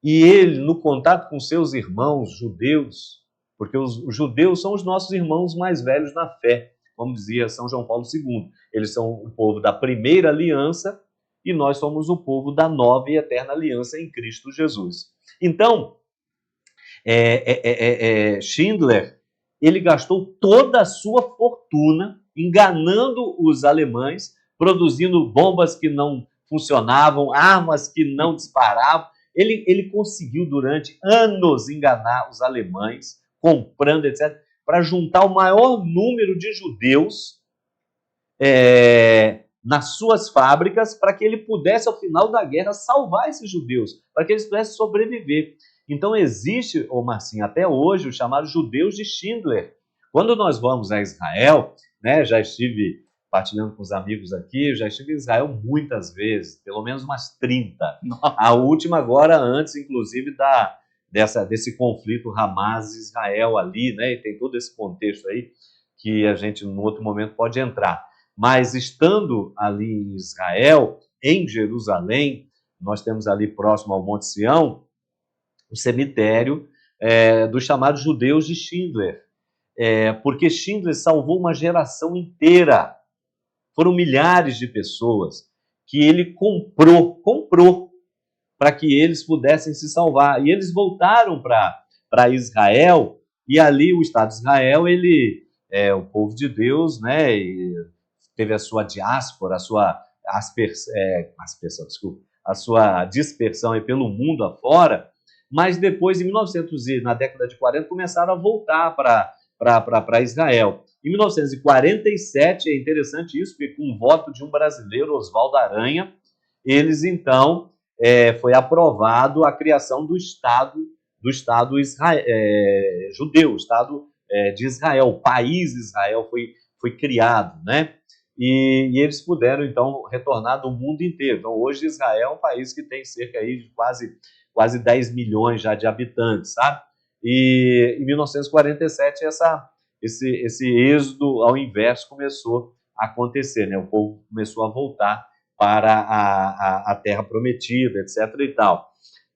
E ele, no contato com seus irmãos judeus, porque os judeus são os nossos irmãos mais velhos na fé, como dizia São João Paulo II. Eles são o povo da primeira aliança e nós somos o povo da nova e eterna aliança em Cristo Jesus. Então, Schindler, ele gastou toda a sua fortuna enganando os alemães, produzindo bombas que não funcionavam, armas que não disparavam. Ele conseguiu durante anos enganar os alemães, comprando, etc., para juntar o maior número de judeus nas suas fábricas, para que ele pudesse, ao final da guerra, salvar esses judeus, para que eles pudessem sobreviver. Então existe, Marcinho, até hoje, os chamados judeus de Schindler. Quando nós vamos a Israel, né, já estive partilhando com os amigos aqui, já estive em Israel muitas vezes, pelo menos umas 30. Nossa. A última agora, antes, inclusive, desse conflito Hamas-Israel ali, né, e tem todo esse contexto aí que a gente, num outro momento, pode entrar. Mas estando ali em Israel, em Jerusalém, nós temos ali próximo ao Monte Sião, o cemitério dos chamados judeus de Schindler, porque Schindler salvou uma geração inteira. Foram milhares de pessoas que ele comprou para que eles pudessem se salvar. E eles voltaram para Israel, e ali o Estado de Israel, ele o povo de Deus, né, e teve a sua diáspora, a sua dispersão aí pelo mundo afora, mas depois, na década de 40, começaram a voltar para Israel. Em 1947, é interessante isso, porque com o voto de um brasileiro, Oswaldo Aranha, eles então, foi aprovado a criação do Estado do Estado judeu, o Estado de Israel, o país Israel foi criado, né? E eles puderam, então, retornar do mundo inteiro. Então, hoje Israel é um país que tem cerca aí de quase 10 milhões já de habitantes, sabe? E em 1947, esse êxodo ao inverso começou a acontecer, né? O povo começou a voltar para a terra prometida, etc. e tal.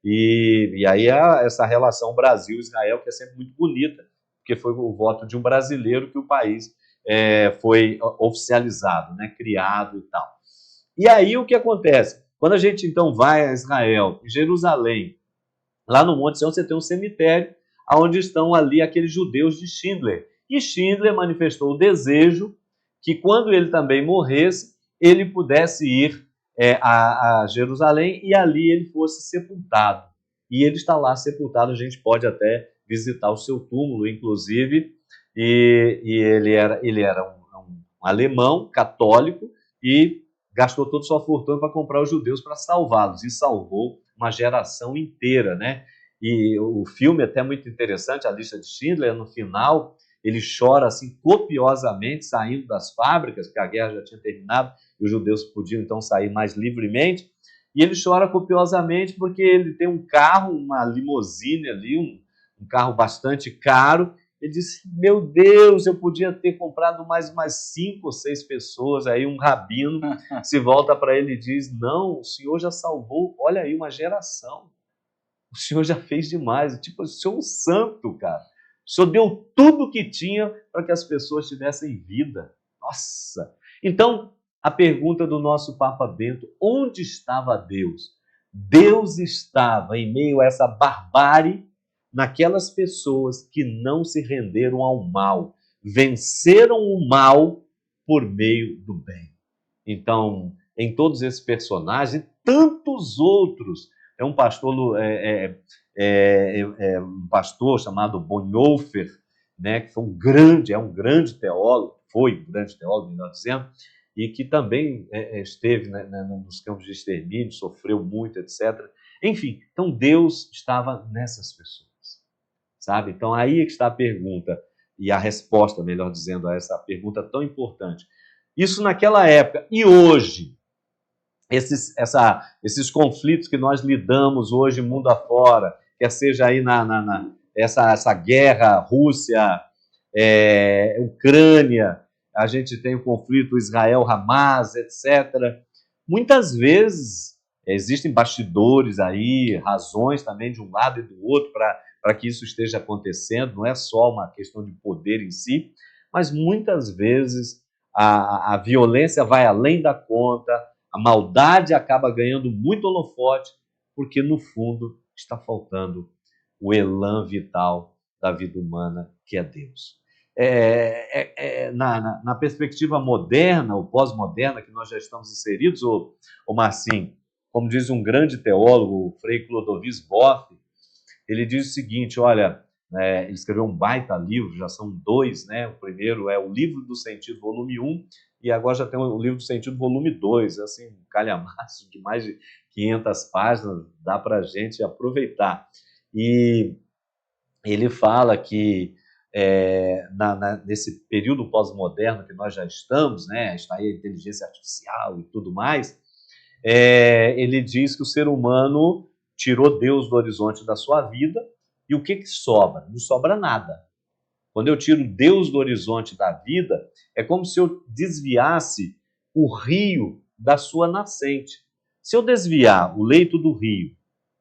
E aí essa relação Brasil-Israel, que é sempre muito bonita, porque foi o voto de um brasileiro que o país foi oficializado, né? Criado e tal. E aí o que acontece? Quando a gente então vai a Israel, em Jerusalém, lá no Monte Sião você tem um cemitério onde estão ali aqueles judeus de Schindler. E Schindler manifestou o desejo que quando ele também morresse, ele pudesse ir a Jerusalém e ali ele fosse sepultado. E ele está lá sepultado, a gente pode até visitar o seu túmulo, inclusive, e ele era um alemão católico e gastou toda a sua fortuna para comprar os judeus para salvá-los, e salvou uma geração inteira, né? E o filme é até muito interessante, A Lista de Schindler, no final, ele chora assim copiosamente saindo das fábricas, porque a guerra já tinha terminado e os judeus podiam então sair mais livremente, e ele chora copiosamente porque ele tem um carro, uma limusine ali, um carro bastante caro. Ele disse, meu Deus, eu podia ter comprado mais umas 5 ou 6 pessoas. Aí um rabino se volta para ele e diz, não, o senhor já salvou, olha aí, uma geração. O senhor já fez demais. Tipo, o senhor é um santo, cara. O senhor deu tudo o que tinha para que as pessoas tivessem vida. Nossa! Então, a pergunta do nosso Papa Bento, onde estava Deus? Deus estava em meio a essa barbárie, naquelas pessoas que não se renderam ao mal, venceram o mal por meio do bem. Então, em todos esses personagens e tantos outros, um pastor chamado Bonhoeffer, né, que foi é um grande teólogo, melhor dizendo, e que também esteve, né, nos campos de extermínio, sofreu muito, etc. Enfim, então Deus estava nessas pessoas, sabe? Então aí é que está a pergunta, e a resposta, melhor dizendo, a essa pergunta tão importante. Isso naquela época. E hoje, esses conflitos que nós lidamos hoje mundo afora, quer seja aí essa guerra Rússia, Ucrânia, a gente tem o conflito Israel-Hamas, etc. Muitas vezes existem bastidores aí, razões também de um lado e do outro para que isso esteja acontecendo, não é só uma questão de poder em si, mas muitas vezes a violência vai além da conta, a maldade acaba ganhando muito holofote, porque no fundo está faltando o elan vital da vida humana, que é Deus. Na perspectiva moderna, ou pós-moderna, que nós já estamos inseridos, o Marcinho, como diz um grande teólogo, o Frei Clodovis Boff, ele diz o seguinte, olha, ele escreveu um baita livro, já são 2, né? O primeiro é o Livro do Sentido, volume 1, e agora já tem o Livro do Sentido, volume 2, assim, um calhamaço de mais de 500 páginas, dá para a gente aproveitar. E ele fala que nesse período pós-moderno que nós já estamos, né? Está aí a inteligência artificial e tudo mais, ele diz que o ser humano tirou Deus do horizonte da sua vida, e o que sobra? Não sobra nada. Quando eu tiro Deus do horizonte da vida, é como se eu desviasse o rio da sua nascente. Se eu desviar o leito do rio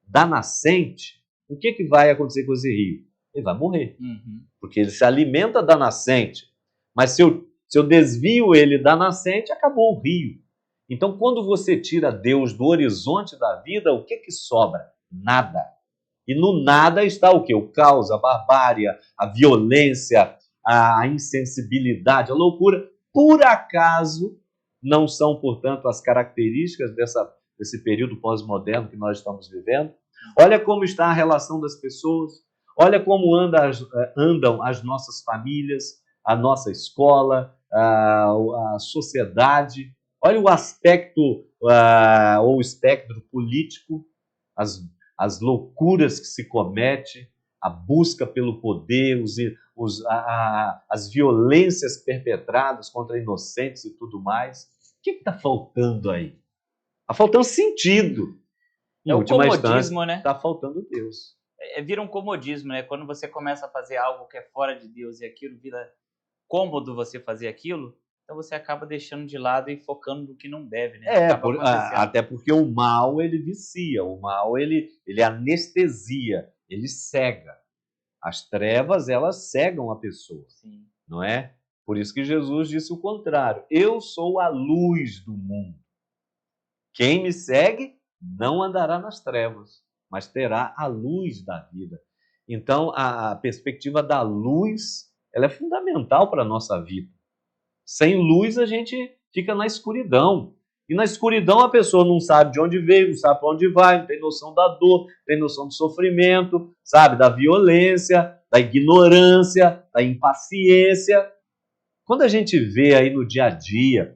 da nascente, o que vai acontecer com esse rio? Ele vai morrer, porque ele se alimenta da nascente. Mas se eu desvio ele da nascente, acabou o rio. Então, quando você tira Deus do horizonte da vida, o que sobra? Nada. E no nada está o quê? O caos, a barbárie, a violência, a insensibilidade, a loucura. Por acaso, não são, portanto, as características desse período pós-moderno que nós estamos vivendo? Olha como está a relação das pessoas, olha como andam as nossas famílias, a nossa escola, a sociedade. Olha o aspecto ou o espectro político, as loucuras que se comete, a busca pelo poder, as violências perpetradas contra inocentes e tudo mais. O que está faltando aí? Está faltando sentido. Em É o última instância, comodismo, né? está faltando Deus. Vira um comodismo, né? Quando você começa a fazer algo que é fora de Deus e aquilo vira cômodo você fazer aquilo, então você acaba deixando de lado e focando no que não deve, né? Acaba acontecendo. Até porque o mal, ele vicia, o mal, ele anestesia, ele cega. As trevas, elas cegam a pessoa, Sim. não é? Por isso que Jesus disse o contrário. Eu sou a luz do mundo. Quem me segue não andará nas trevas, mas terá a luz da vida. Então, a perspectiva da luz, ela é fundamental para a nossa vida. Sem luz, a gente fica na escuridão. E na escuridão, a pessoa não sabe de onde veio, não sabe para onde vai, não tem noção da dor, não tem noção do sofrimento, sabe, da violência, da ignorância, da impaciência. Quando a gente vê aí no dia a dia,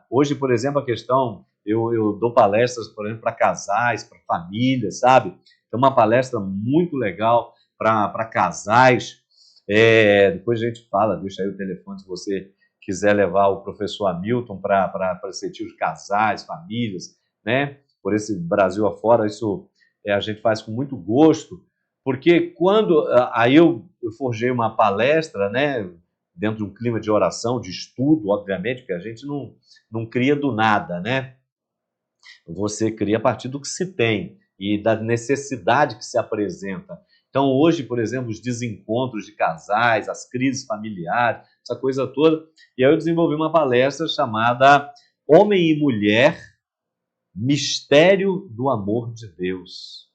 hoje, por exemplo, a questão, eu dou palestras, por exemplo, para casais, para famílias, sabe? Tem uma palestra muito legal para casais. Depois a gente fala, deixa aí o telefone se você quiser levar o professor Hamilton para assistir os casais, famílias, né? Por esse Brasil afora, isso a gente faz com muito gosto, porque quando aí eu forjei uma palestra, né? Dentro de um clima de oração, de estudo, obviamente, porque a gente não cria do nada, né? Você cria a partir do que se tem e da necessidade que se apresenta. Então, hoje, por exemplo, os desencontros de casais, as crises familiares, essa coisa toda. E aí eu desenvolvi uma palestra chamada Homem e Mulher, Mistério do Amor de Deus.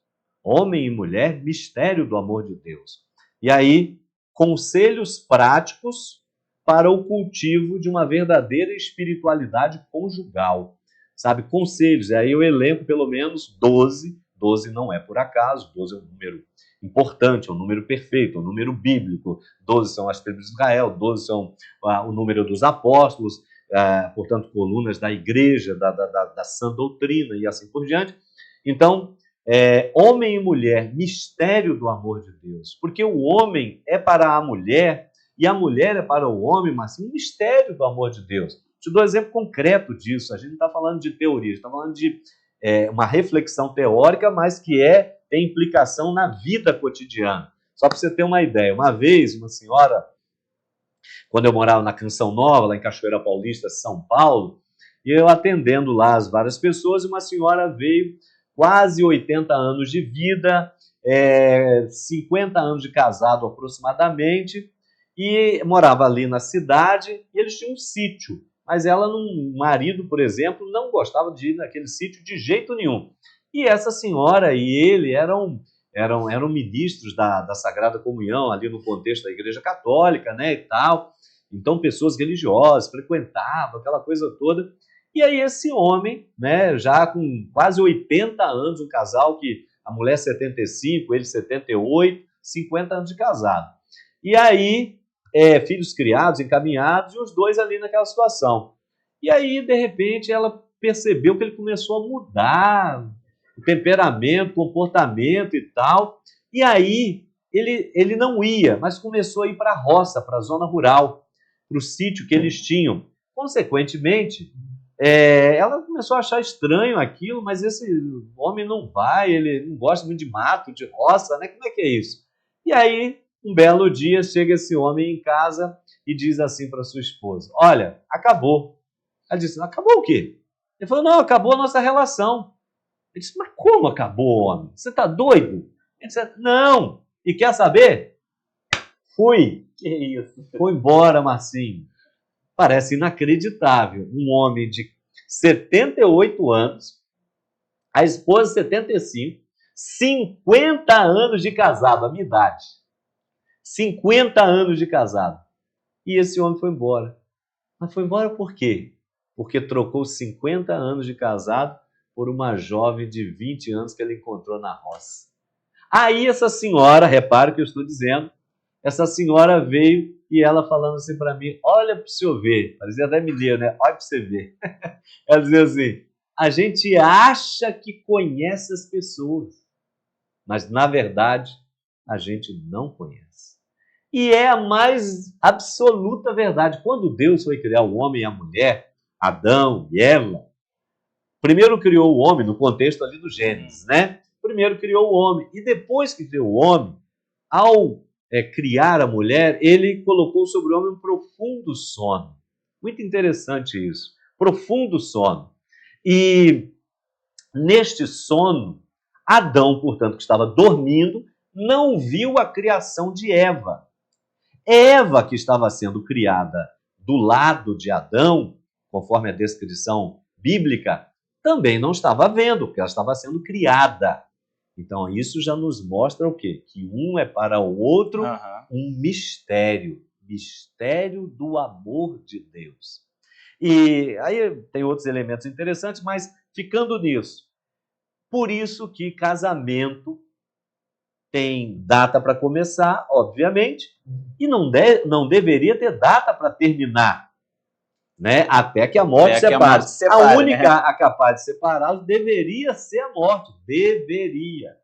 Homem e Mulher, Mistério do Amor de Deus. E aí, conselhos práticos para o cultivo de uma verdadeira espiritualidade conjugal. Sabe, conselhos. E aí eu elenco pelo menos 12. 12 não é por acaso, 12 é um número importante, é um número perfeito, é um número bíblico. 12 são as tribos de Israel, 12 são o número dos apóstolos, portanto, colunas da igreja, da sã doutrina e assim por diante. Então, homem e mulher, mistério do amor de Deus. Porque o homem é para a mulher e a mulher é para o homem, mas sim um mistério do amor de Deus. Te dou um exemplo concreto disso. A gente não está falando de teoria, está falando de uma reflexão teórica, mas que tem implicação na vida cotidiana. Só para você ter uma ideia, uma vez uma senhora, quando eu morava na Canção Nova, lá em Cachoeira Paulista, São Paulo, e eu atendendo lá as várias pessoas, uma senhora veio, quase 80 anos de vida, 50 anos de casado aproximadamente, e morava ali na cidade, e eles tinham um sítio. Mas o marido, por exemplo, não gostava de ir naquele sítio de jeito nenhum. E essa senhora e ele eram ministros da Sagrada Comunhão, ali no contexto da Igreja Católica, né, e tal. Então, pessoas religiosas, frequentavam aquela coisa toda. E aí esse homem, né, já com quase 80 anos, um casal que a mulher 75, ele 78, 50 anos de casado. E aí, filhos criados, encaminhados, e os dois ali naquela situação. E aí, de repente, ela percebeu que ele começou a mudar o temperamento, comportamento e tal. E aí, ele não ia, mas começou a ir para a roça, para a zona rural, para o sítio que eles tinham. Consequentemente, ela começou a achar estranho aquilo, mas esse homem não vai, ele não gosta muito de mato, de roça, né? Como é que é isso? E aí, um belo dia, chega esse homem em casa e diz assim para sua esposa: olha, acabou. Ela disse: acabou o quê? Ele falou: não, acabou a nossa relação. Ele disse: mas como acabou, homem? Você está doido? Ele disse: não. E quer saber? Fui. Que isso? Foi embora, Marcinho. Parece inacreditável. Um homem de 78 anos, a esposa 75, 50 anos de casado, a minha idade. 50 anos de casado. E esse homem foi embora. Mas foi embora por quê? Porque trocou 50 anos de casado por uma jovem de 20 anos que ele encontrou na roça. Aí essa senhora, repare o que eu estou dizendo, essa senhora veio e ela falando assim para mim: olha para o senhor ver, parecia até mineiro, né? Olha para você ver. Ela dizia assim: a gente acha que conhece as pessoas, mas na verdade a gente não conhece. E é a mais absoluta verdade. Quando Deus foi criar o homem e a mulher, Adão e Eva, primeiro criou o homem, no contexto ali do Gênesis, né? Primeiro criou o homem. E depois que criou o homem, ao criar a mulher, ele colocou sobre o homem um profundo sono. Muito interessante isso. Profundo sono. E neste sono, Adão, portanto, que estava dormindo, não viu a criação de Eva. Eva, que estava sendo criada do lado de Adão, conforme a descrição bíblica, também não estava vendo, porque ela estava sendo criada. Então, isso já nos mostra o quê? Que um é para o outro um mistério. Mistério do amor de Deus. E aí tem outros elementos interessantes, mas ficando nisso. Por isso que casamento tem data para começar, obviamente, e não deveria ter data para terminar, né? Até que a morte separe. A única capaz de separá-los deveria ser a morte, deveria.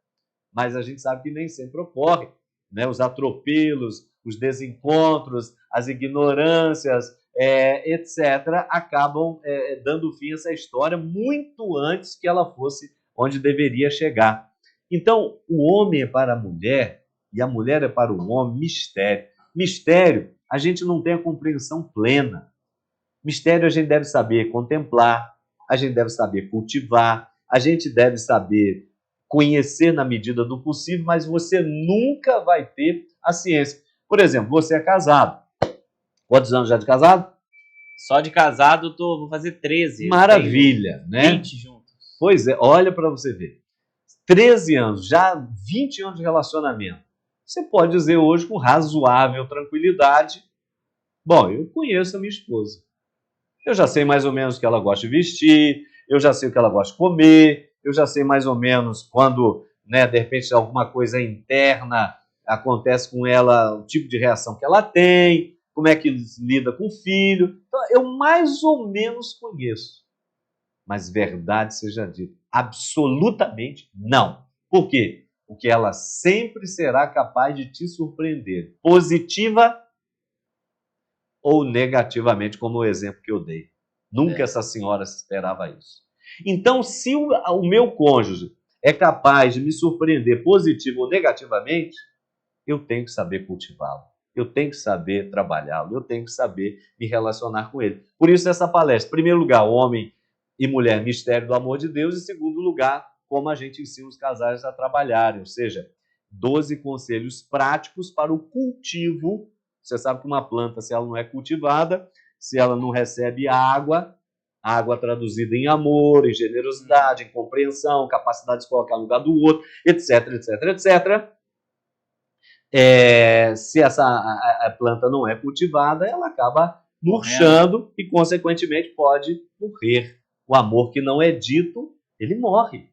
Mas a gente sabe que nem sempre ocorre, né? Os atropelos, os desencontros, as ignorâncias, etc., acabam dando fim a essa história muito antes que ela fosse onde deveria chegar. Então, o homem é para a mulher e a mulher é para o homem, mistério. Mistério, a gente não tem a compreensão plena. Mistério a gente deve saber contemplar, a gente deve saber cultivar, a gente deve saber conhecer na medida do possível, mas você nunca vai ter a ciência. Por exemplo, você é casado. Quantos anos já de casado? Só de casado vou fazer 13. Maravilha, né? 20 juntos. Pois é, olha para você ver. 13 anos, já 20 anos de relacionamento. Você pode dizer hoje com razoável tranquilidade, bom, eu conheço a minha esposa. Eu já sei mais ou menos o que ela gosta de vestir, eu já sei o que ela gosta de comer, eu já sei mais ou menos quando, né, de repente, alguma coisa interna acontece com ela, o tipo de reação que ela tem, como é que lida com o filho. Então, eu mais ou menos conheço. Mas verdade seja dita, absolutamente não. Por quê? Porque ela sempre será capaz de te surpreender, positiva ou negativamente, como o exemplo que eu dei. Nunca essa senhora esperava isso. Então, se o meu cônjuge é capaz de me surpreender positivo ou negativamente, eu tenho que saber cultivá-lo, eu tenho que saber trabalhá-lo, eu tenho que saber me relacionar com ele. Por isso essa palestra, em primeiro lugar, homem e mulher, mistério do amor de Deus, e em segundo lugar, como a gente ensina os casais a trabalharem, ou seja, 12 conselhos práticos para o cultivo. Você sabe que uma planta, se ela não é cultivada, se ela não recebe água traduzida em amor, em generosidade, em compreensão, capacidade de se colocar no lugar do outro, etc, etc, etc. Se a planta não é cultivada, ela acaba murchando e, consequentemente, pode morrer. O amor que não é dito, ele morre.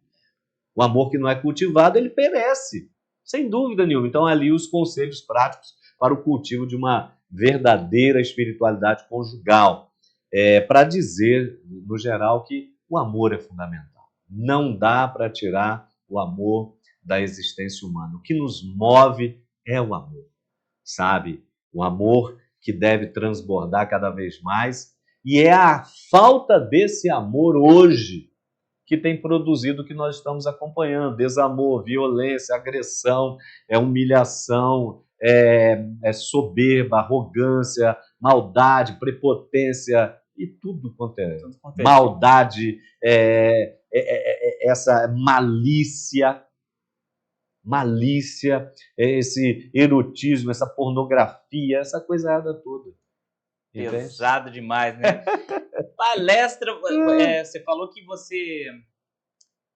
O amor que não é cultivado, ele perece. Sem dúvida nenhuma. Então, ali os conselhos práticos para o cultivo de uma verdadeira espiritualidade conjugal. Para dizer, no geral, que o amor é fundamental. Não dá para tirar o amor da existência humana. O que nos move é o amor, sabe? O amor que deve transbordar cada vez mais. E é a falta desse amor hoje que tem produzido o que nós estamos acompanhando. Desamor, violência, agressão, humilhação, soberba, arrogância, maldade, prepotência e tudo quanto é maldade, essa malícia, esse erotismo, essa pornografia, essa coisada toda. Pesado demais, né? Palestra, você falou que você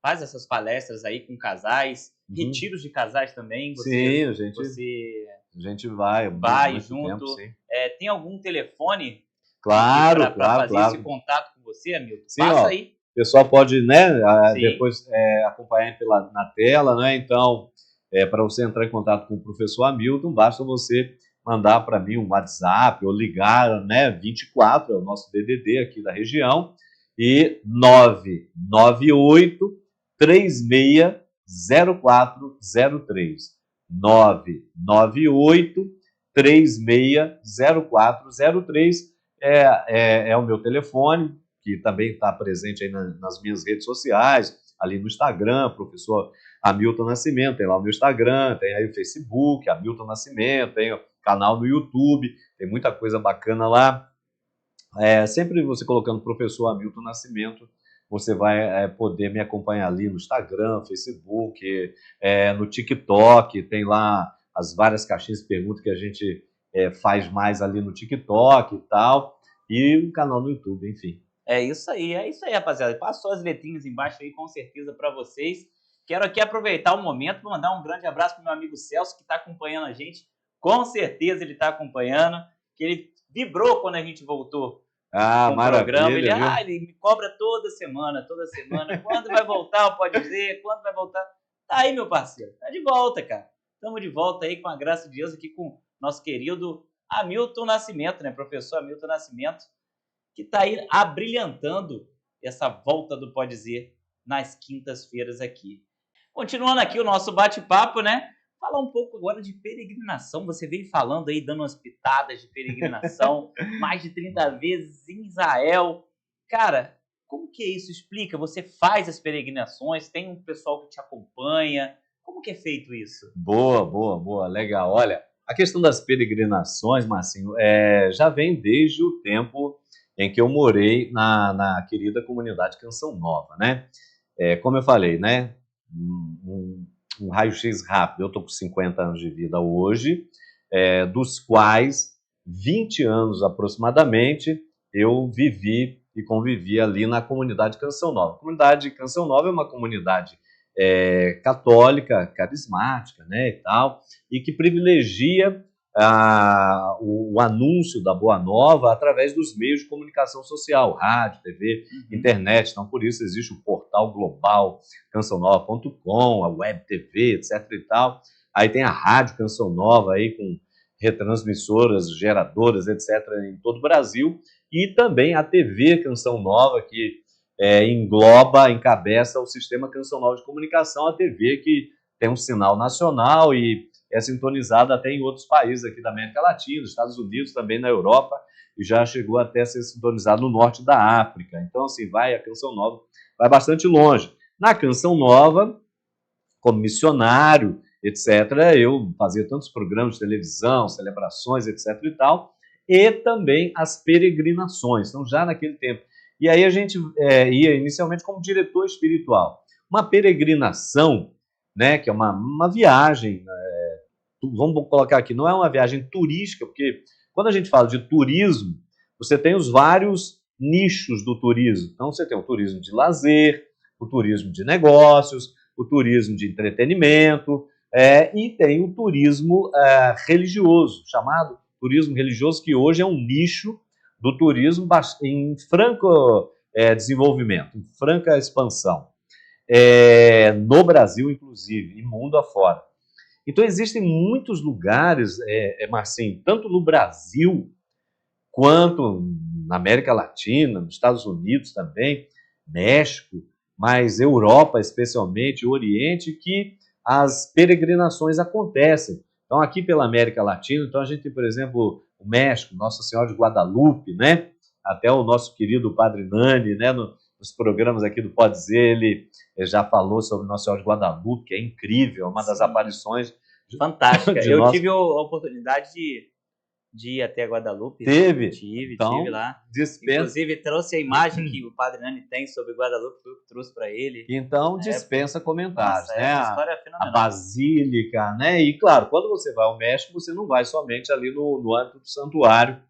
faz essas palestras aí com casais, retiros de casais também. Sim, a gente vai junto. Tempo, tem algum telefone? Claro, para fazer esse contato com você, Hamilton? Sim, passa aí. O pessoal pode, né, depois acompanhar na tela, né? Então, para você entrar em contato com o professor Hamilton, basta você mandar para mim um WhatsApp ou ligar, né? 24 é o nosso DDD aqui da região, e 998 360403. 998-360403. É o meu telefone, que também está presente aí nas minhas redes sociais, ali no Instagram, professor Hamilton Nascimento, tem lá o meu Instagram, tem aí o Facebook, Hamilton Nascimento, tem o canal no YouTube, tem muita coisa bacana lá. Sempre você colocando professor Hamilton Nascimento, você vai poder me acompanhar ali no Instagram, Facebook, no TikTok, tem lá as várias caixinhas de perguntas que a gente faz mais ali no TikTok e tal, e o canal no YouTube, enfim. É isso aí, rapaziada. Passou as letrinhas embaixo aí, com certeza, para vocês. Quero aqui aproveitar o momento para mandar um grande abraço para meu amigo Celso, que está acompanhando a gente. Com certeza ele está acompanhando, que ele vibrou quando a gente voltou com o programa. Ele me cobra toda semana. Quando vai voltar o Pode Dizer? Quando vai voltar? Tá aí, meu parceiro. Tá de volta, cara. Estamos de volta aí, com a graça de Deus, aqui com nosso querido Hamilton Nascimento, né? Professor Hamilton Nascimento, que está aí abrilhantando essa volta do Pode Dizer nas quintas-feiras aqui. Continuando aqui o nosso bate-papo, né? Falar um pouco agora de peregrinação. Você veio falando aí, dando umas pitadas de peregrinação, mais de 30 vezes em Israel. Cara, como que é isso? Explica. Você faz as peregrinações, tem um pessoal que te acompanha. Como que é feito isso? Boa, legal. Olha, a questão das peregrinações, Marcinho, já vem desde o tempo em que eu morei na querida comunidade Canção Nova, né? Como eu falei, né? Um raio-x rápido, eu estou com 50 anos de vida hoje, dos quais 20 anos aproximadamente eu vivi e convivi ali na comunidade Canção Nova. A comunidade Canção Nova é uma comunidade católica, carismática, né, e tal, e que privilegia o anúncio da Boa Nova através dos meios de comunicação social, rádio, TV, internet. Então, por isso existe o portal global cançãonova.com, a web TV, etc. e tal. Aí tem a rádio Canção Nova aí com retransmissoras, geradoras, etc. em todo o Brasil, e também a TV Canção Nova, que engloba, encabeça o sistema Canção Nova de comunicação, a TV que tem um sinal nacional e é sintonizada até em outros países aqui da América Latina, nos Estados Unidos, também na Europa, e já chegou até a ser sintonizado no norte da África. Então, assim, a Canção Nova vai bastante longe. Na Canção Nova, como missionário, etc., eu fazia tantos programas de televisão, celebrações, etc. e tal, e também as peregrinações, então já naquele tempo. E aí a gente ia inicialmente como diretor espiritual. Uma peregrinação, né, que é uma viagem, vamos colocar aqui, não é uma viagem turística, porque quando a gente fala de turismo, você tem os vários nichos do turismo. Então você tem o turismo de lazer, o turismo de negócios, o turismo de entretenimento, e tem o turismo religioso, chamado turismo religioso, que hoje é um nicho do turismo em franco desenvolvimento, em franca expansão, no Brasil, inclusive, e mundo afora. Então, existem muitos lugares, Marcinho, tanto no Brasil, quanto na América Latina, nos Estados Unidos também, México, mas Europa especialmente, o Oriente, que as peregrinações acontecem. Então, aqui pela América Latina, então a gente tem, por exemplo, o México, Nossa Senhora de Guadalupe, né? Até o nosso querido Padre Nani, né? Nos programas aqui do Pode Dizer, ele já falou sobre Nossa Senhora de Guadalupe, que é incrível, uma das aparições fantástica. Eu tive a oportunidade de ir até Guadalupe. Tive lá. Inclusive, trouxe a imagem que o Padre Nani tem sobre Guadalupe, que eu trouxe para ele. Então, dispensa comentários. Nossa, né? Uma história fenomenal. A Basílica, né? E, claro, quando você vai ao México, você não vai somente ali no âmbito do santuário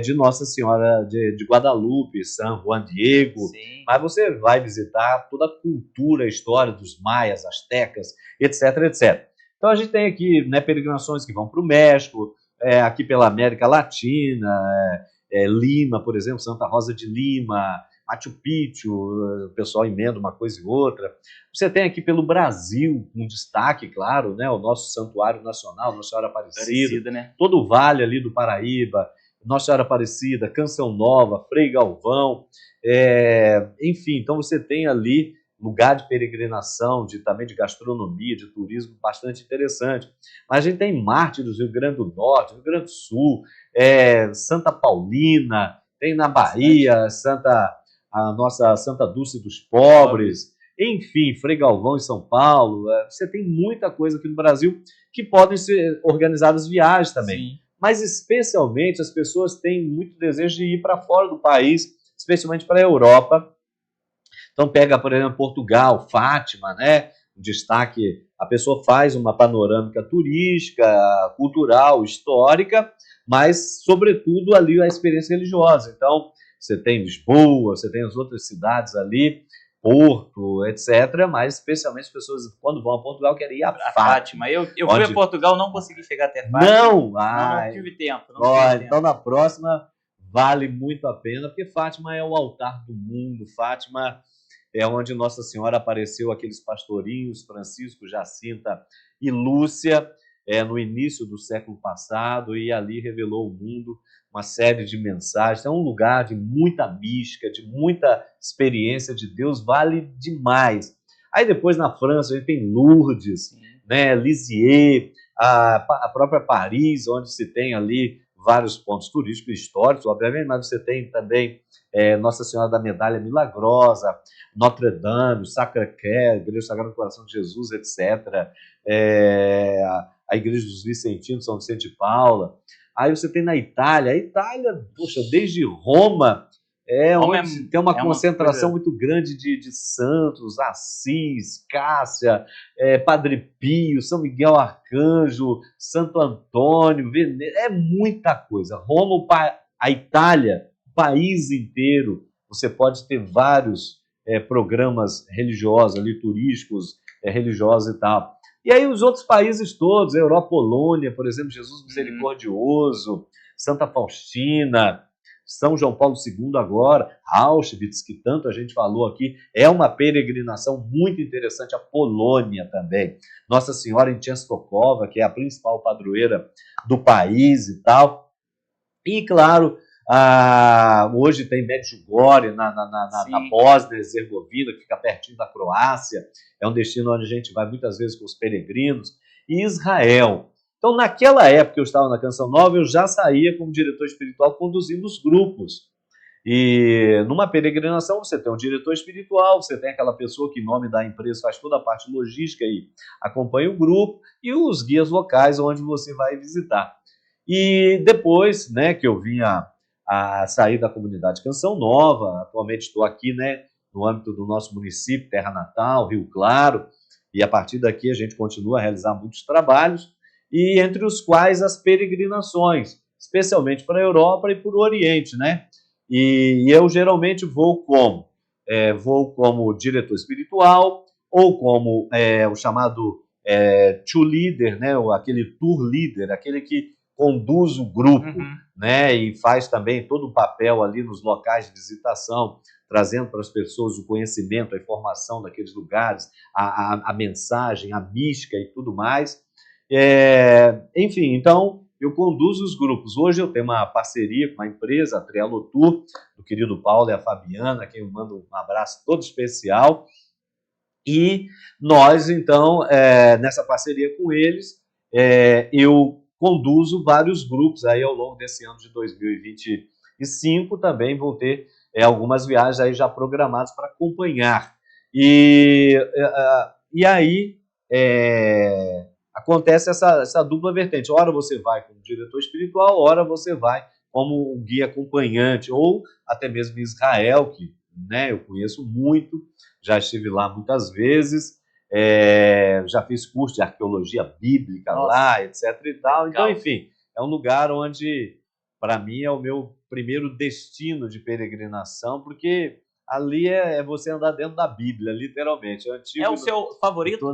de Nossa Senhora de Guadalupe, San Juan Diego, sim, mas você vai visitar toda a cultura, a história dos maias, astecas, etc, etc. Então, a gente tem aqui, né, peregrinações que vão para o México, aqui pela América Latina, Lima, por exemplo, Santa Rosa de Lima, Machu Picchu, o pessoal emenda uma coisa e outra. Você tem aqui pelo Brasil um destaque, claro, né, o nosso Santuário Nacional, Nossa Senhora Aparecida, né? Todo o Vale ali do Paraíba, Nossa Senhora Aparecida, Canção Nova, Frei Galvão, enfim, então você tem ali lugar de peregrinação, também de gastronomia, de turismo, bastante interessante. Mas a gente tem mártires do Rio Grande do Norte, Rio Grande do Sul, Santa Paulina, tem na Bahia a nossa Santa Dulce dos Pobres, enfim, Frei Galvão em São Paulo. Você tem muita coisa aqui no Brasil que podem ser organizadas viagens também. Sim. Mas especialmente as pessoas têm muito desejo de ir para fora do país, especialmente para a Europa. Então pega, por exemplo, Portugal, Fátima, né? Um destaque, a pessoa faz uma panorâmica turística, cultural, histórica, mas sobretudo ali a experiência religiosa. Então você tem Lisboa, você tem as outras cidades ali, Porto, etc. Mas especialmente as pessoas, quando vão a Portugal, querem ir a Fátima. Eu fui a Portugal, não consegui chegar até Fátima. Não tive tempo. Então na próxima vale muito a pena, porque Fátima é o altar do mundo. Fátima é onde Nossa Senhora apareceu aqueles pastorinhos, Francisco, Jacinta e Lúcia, no início do século passado, e ali revelou ao mundo uma série de mensagens. É um lugar de muita mística, de muita experiência de Deus, vale demais. Aí depois na França a gente tem Lourdes, né, Lisieux, a própria Paris, onde se tem ali vários pontos turísticos e históricos, obviamente, mas você tem também Nossa Senhora da Medalha Milagrosa, Notre-Dame, Sacré-Cœur, Igreja Sagrado Coração de Jesus, etc. A Igreja dos Vicentinos, São Vicente de Paula. Aí você tem na Itália, poxa, desde Roma, onde tem uma concentração muito grande de santos, Assis, Cássia, Padre Pio, São Miguel Arcanjo, Santo Antônio, é muita coisa. Roma, a Itália, o país inteiro, você pode ter vários programas religiosos ali, turísticos, religiosos e tal. E aí os outros países todos, a Europa, Polônia, por exemplo, Jesus Misericordioso, Santa Faustina, São João Paulo II agora, Auschwitz, que tanto a gente falou aqui, é uma peregrinação muito interessante, a Polônia também. Nossa Senhora em Częstochowa, que é a principal padroeira do país e tal. E, claro, hoje tem Medjugorje na Bósnia e Herzegovina, que fica pertinho da Croácia, é um destino onde a gente vai muitas vezes com os peregrinos, e Israel. Então, naquela época que eu estava na Canção Nova, eu já saía como diretor espiritual conduzindo os grupos. E numa peregrinação você tem um diretor espiritual, você tem aquela pessoa que em nome da empresa faz toda a parte logística e acompanha o grupo, e os guias locais onde você vai visitar. E depois, né, que eu vim a sair da comunidade Canção Nova, atualmente estou aqui, né, no âmbito do nosso município, Terra Natal, Rio Claro, e a partir daqui a gente continua a realizar muitos trabalhos, e entre os quais as peregrinações, especialmente para a Europa e para o Oriente, né? E eu geralmente vou como? Vou como diretor espiritual, ou como o chamado tour leader, né? Aquele tour leader, aquele que conduz o grupo, né? E faz também todo o papel ali nos locais de visitação, trazendo para as pessoas o conhecimento, a informação daqueles lugares, a mensagem, a mística e tudo mais. Enfim, então eu conduzo os grupos. Hoje eu tenho uma parceria com uma empresa, a Trialotour, do querido Paulo e a Fabiana, a quem eu mando um abraço todo especial. E nós, então, nessa parceria com eles, eu conduzo vários grupos aí ao longo desse ano de 2025. Também vou ter algumas viagens aí já programadas para acompanhar. E aí acontece essa dupla vertente. Ora você vai como diretor espiritual, ora você vai como um guia acompanhante, ou até mesmo em Israel, que, né, eu conheço muito, já estive lá muitas vezes, já fiz curso de arqueologia bíblica lá, etc. e tal. Então, enfim, é um lugar onde, para mim, é o meu primeiro destino de peregrinação, porque ali é você andar dentro da Bíblia, literalmente. É o seu favorito?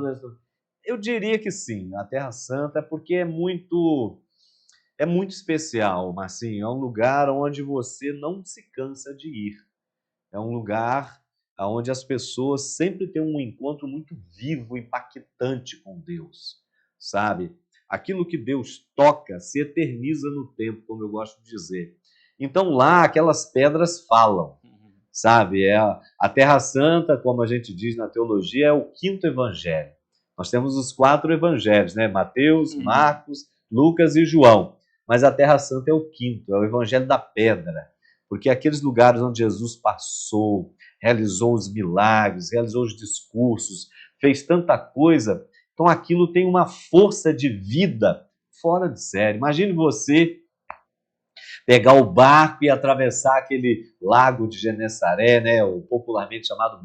Eu diria que sim, a Terra Santa, porque é muito especial, Marcinho. É um lugar onde você não se cansa de ir. É um lugar onde as pessoas sempre têm um encontro muito vivo, impactante com Deus, sabe? Aquilo que Deus toca se eterniza no tempo, como eu gosto de dizer. Então lá aquelas pedras falam, sabe? A Terra Santa, como a gente diz na teologia, é o quinto evangelho. Nós temos os 4 evangelhos, né? Mateus, Marcos, Lucas e João. Mas a Terra Santa é o quinto, é o evangelho da pedra. Porque aqueles lugares onde Jesus passou, realizou os milagres, realizou os discursos, fez tanta coisa, então aquilo tem uma força de vida fora de série. Imagine você pegar o barco e atravessar aquele lago de Genesaré, né, o popularmente chamado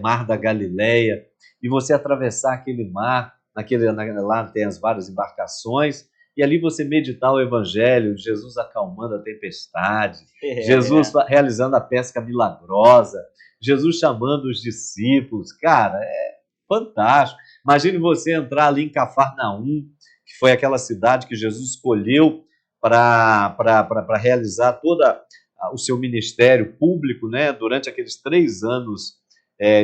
Mar da Galileia, e você atravessar aquele mar, lá tem as várias embarcações, e ali você meditar o evangelho, Jesus acalmando a tempestade, Jesus realizando a pesca milagrosa, Jesus chamando os discípulos, cara, é fantástico. Imagine você entrar ali em Cafarnaum, que foi aquela cidade que Jesus escolheu para realizar todo o seu ministério público, né? Durante aqueles 3 anos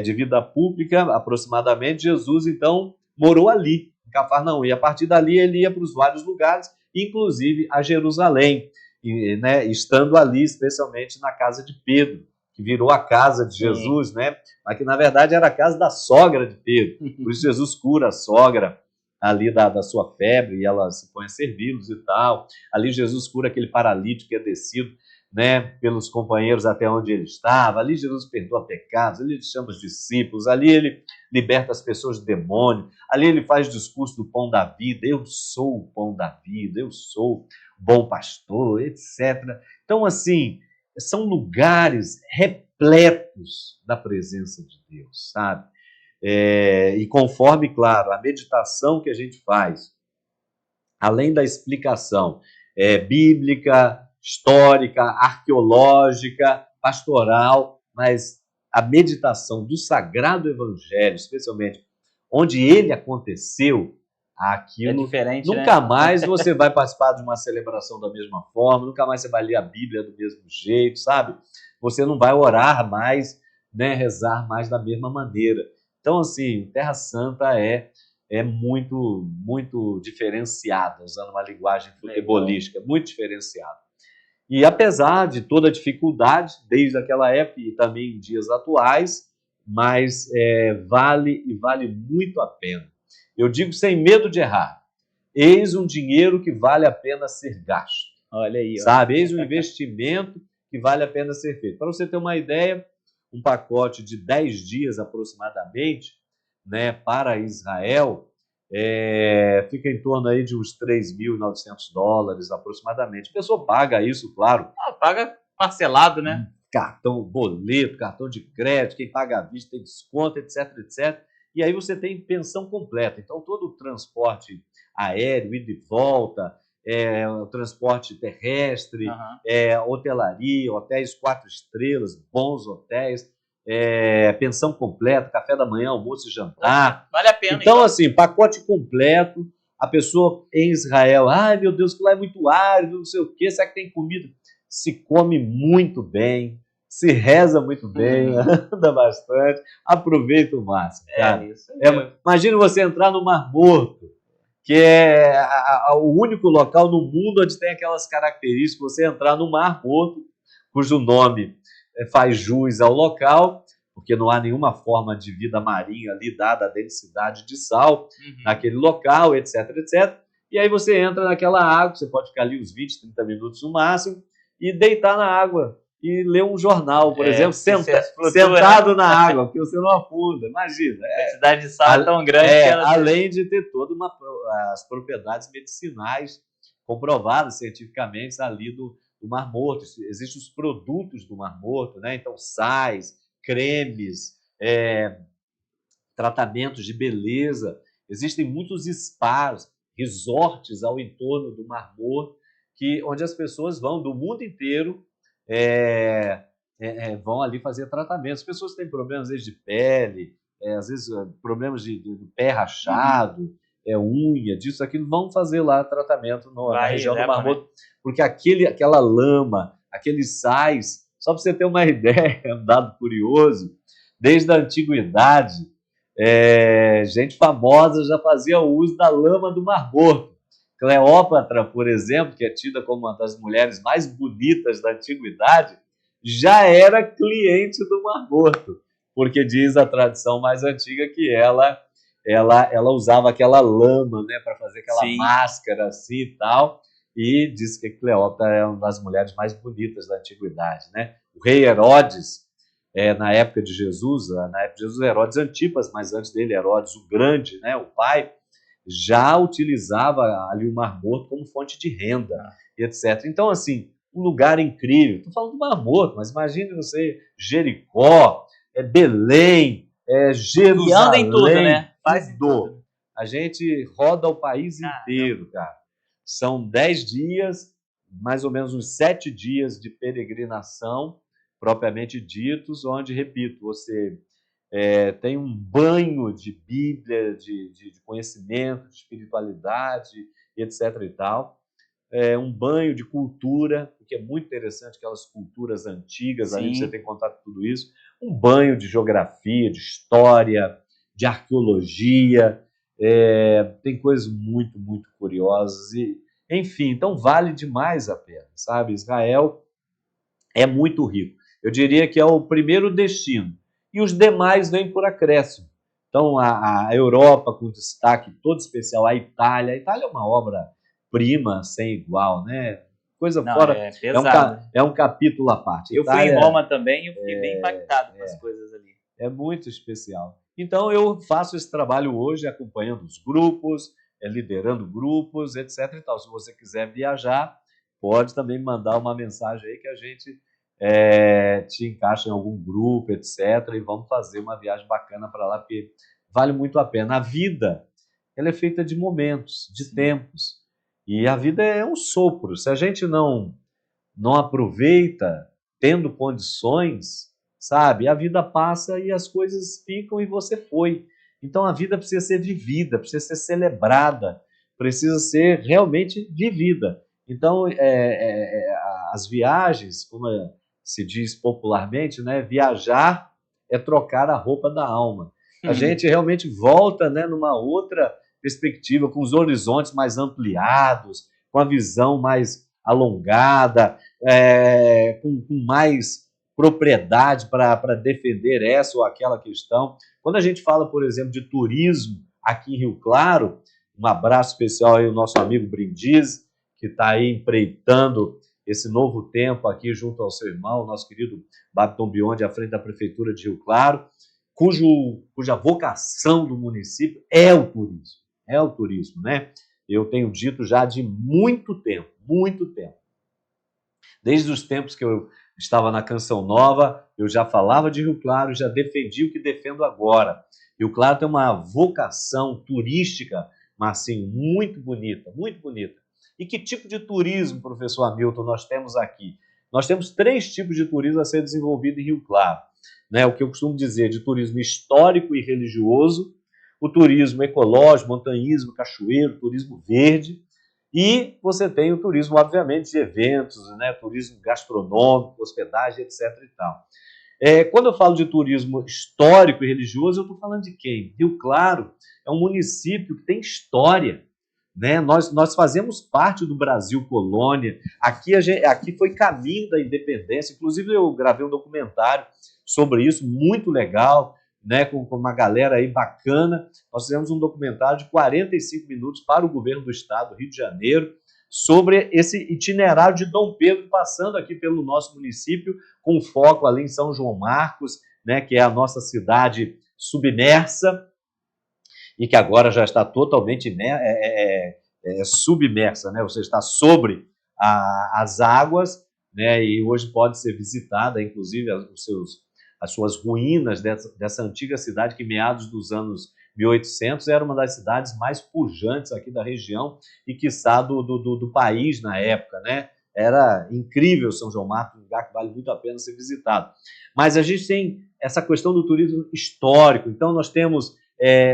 de vida pública, aproximadamente, Jesus, então, morou ali, em Cafarnaum, e a partir dali ele ia para os vários lugares, inclusive a Jerusalém, né? Estando ali, especialmente na casa de Pedro, que virou a casa de Jesus, né? Mas que, na verdade, era a casa da sogra de Pedro, por isso Jesus cura a sogra ali da sua febre, e ela se põe a servi-los e tal. Ali Jesus cura aquele paralítico que é descido, né, pelos companheiros até onde ele estava. Ali Jesus perdoa pecados, ali ele chama os discípulos, ali ele liberta as pessoas do demônio, ali ele faz discurso do pão da vida, eu sou o pão da vida, eu sou o bom pastor, etc. Então, assim, são lugares repletos da presença de Deus, sabe? E conforme, claro, a meditação que a gente faz, além da explicação bíblica, histórica, arqueológica, pastoral, mas a meditação do Sagrado Evangelho, especialmente onde ele aconteceu, aquilo diferente, nunca né? mais você vai participar de uma celebração da mesma forma, nunca mais você vai ler a Bíblia do mesmo jeito, sabe? Você não vai orar mais, né, rezar mais da mesma maneira. Então, assim, Terra Santa é muito, muito diferenciada, usando uma linguagem futebolística, muito diferenciada. E apesar de toda a dificuldade, desde aquela época e também em dias atuais, mas vale muito a pena. Eu digo sem medo de errar, eis um dinheiro que vale a pena ser gasto. Olha aí, sabe? Eis um investimento que vale a pena ser feito. Para você ter uma ideia, um pacote de 10 dias aproximadamente, né, para Israel, fica em torno aí de uns $3.900 aproximadamente. A pessoa paga isso, claro. Paga parcelado, né? Cartão, boleto, cartão de crédito, quem paga à vista tem desconto, etc, etc. E aí você tem pensão completa. Então, todo o transporte aéreo, ida e volta, o transporte terrestre, hotelaria, hotéis 4 estrelas, bons hotéis, pensão completa, café da manhã, almoço e jantar. Vale a pena. Então, assim, pacote completo. A pessoa em Israel, ai meu Deus, que lá é muito árido, não sei o quê, será que tem comida? Se come muito bem, se reza muito bem, anda bastante, aproveita o máximo, cara. Imagina você entrar no Mar Morto, que é o único local no mundo onde tem aquelas características, você entrar no Mar Morto, cujo nome faz jus ao local, porque não há nenhuma forma de vida marinha ali, dada a densidade de sal naquele local, etc, etc. E aí você entra naquela água, você pode ficar ali uns 20, 30 minutos no máximo, e deitar na água, e ler um jornal, por exemplo, sentado na água, porque você não afunda, imagina. A densidade de sal é tão grande que ela... Além de ter todas as propriedades medicinais comprovadas cientificamente ali do Mar Morto. Existem os produtos do Mar Morto, né? Então, sais, cremes, tratamentos de beleza. Existem muitos spas, resorts ao entorno do Mar Morto, onde as pessoas vão do mundo inteiro, vão ali fazer tratamentos. As pessoas têm problemas, às vezes, de pele, às vezes problemas de pé rachado, unha, disso, aquilo, vão fazer lá tratamento na região do Mar Morto, porque aquela lama, aqueles sais, só para você ter uma ideia, um dado curioso, desde a antiguidade, gente famosa já fazia uso da lama do Mar Morto. Cleópatra, por exemplo, que é tida como uma das mulheres mais bonitas da antiguidade, já era cliente do Mar Morto, porque diz a tradição mais antiga que ela usava aquela lama, né, para fazer aquela Sim. máscara assim e tal, e diz que Cleópatra é uma das mulheres mais bonitas da antiguidade, né? O rei Herodes, na época de Jesus, Herodes Antipas, mas antes dele Herodes o Grande, né, o pai, já utilizava ali o Mar Morto como fonte de renda, etc. Então, assim, um lugar incrível. Estou falando do Mar Morto, mas imagine você, Jericó, Belém, Jerusalém. E anda em tudo, né? Faz em tudo. A gente roda o país inteiro, cara. São 10 dias, mais ou menos uns 7 dias de peregrinação, propriamente ditos, onde, repito, você tem um banho de Bíblia, de conhecimento, de espiritualidade, etc. e tal. Um banho de cultura, o que é muito interessante, aquelas culturas antigas, ali você tem contato com tudo isso. Um banho de geografia, de história, de arqueologia. Tem coisas muito, muito curiosas. Enfim, então vale demais a pena, sabe? Israel é muito rico. Eu diria que é o primeiro destino. E os demais vêm por acréscimo. Então, a Europa, com destaque todo especial, a Itália. A Itália é uma obra-prima sem igual, né? Coisa fora. É pesado. É um capítulo à parte. Eu fui em Roma também e eu fiquei bem impactado com as coisas ali. É muito especial. Então, eu faço esse trabalho hoje acompanhando os grupos, liderando grupos, etc. e tal. Se você quiser viajar, pode também mandar uma mensagem aí que a gente te encaixa em algum grupo, etc. E vamos fazer uma viagem bacana para lá, porque vale muito a pena. A vida, ela é feita de momentos, de tempos. E a vida é um sopro. Se a gente não aproveita, tendo condições, sabe? A vida passa e as coisas ficam e você foi. Então a vida precisa ser vivida, precisa ser celebrada, precisa ser realmente vivida. Então as viagens, como se diz popularmente, né? Viajar é trocar a roupa da alma. A gente realmente volta, né, numa outra perspectiva, com os horizontes mais ampliados, com a visão mais alongada, com mais propriedade para defender essa ou aquela questão. Quando a gente fala, por exemplo, de turismo aqui em Rio Claro, um abraço especial aí ao nosso amigo Brindisi, que está aí empreitando esse novo tempo aqui junto ao seu irmão, nosso querido Babiton Biondi, à frente da Prefeitura de Rio Claro, cuja vocação do município é o turismo, né? Eu tenho dito já de muito tempo. Desde os tempos que eu estava na Canção Nova, eu já falava de Rio Claro, já defendi o que defendo agora. Rio Claro tem uma vocação turística, mas assim, muito bonita, muito bonita. E que tipo de turismo, professor Hamilton, nós temos aqui? Nós temos 3 tipos de turismo a ser desenvolvido em Rio Claro. Né? O que eu costumo dizer de turismo histórico e religioso, o turismo ecológico, montanhismo, cachoeiro, turismo verde, e você tem o turismo, obviamente, de eventos, né? Turismo gastronômico, hospedagem, etc. e tal. Quando eu falo de turismo histórico e religioso, eu estou falando de quem? Rio Claro é um município que tem história. Né? Nós fazemos parte do Brasil colônia. Aqui foi caminho da independência. Inclusive, eu gravei um documentário sobre isso, muito legal, né? com uma galera aí bacana. Nós fizemos um documentário de 45 minutos para o governo do estado do Rio de Janeiro, sobre esse itinerário de Dom Pedro, passando aqui pelo nosso município, com foco ali em São João Marcos, né? Que é a nossa cidade submersa, e que agora já está totalmente submersa, né? Ou seja, está sobre as águas, né? E hoje pode ser visitada, inclusive, as suas ruínas dessa antiga cidade que, meados dos anos 1800, era uma das cidades mais pujantes aqui da região e, quiçá, do país na época, né? Era incrível São João Marcos, um lugar que vale muito a pena ser visitado. Mas a gente tem essa questão do turismo histórico, então nós temos...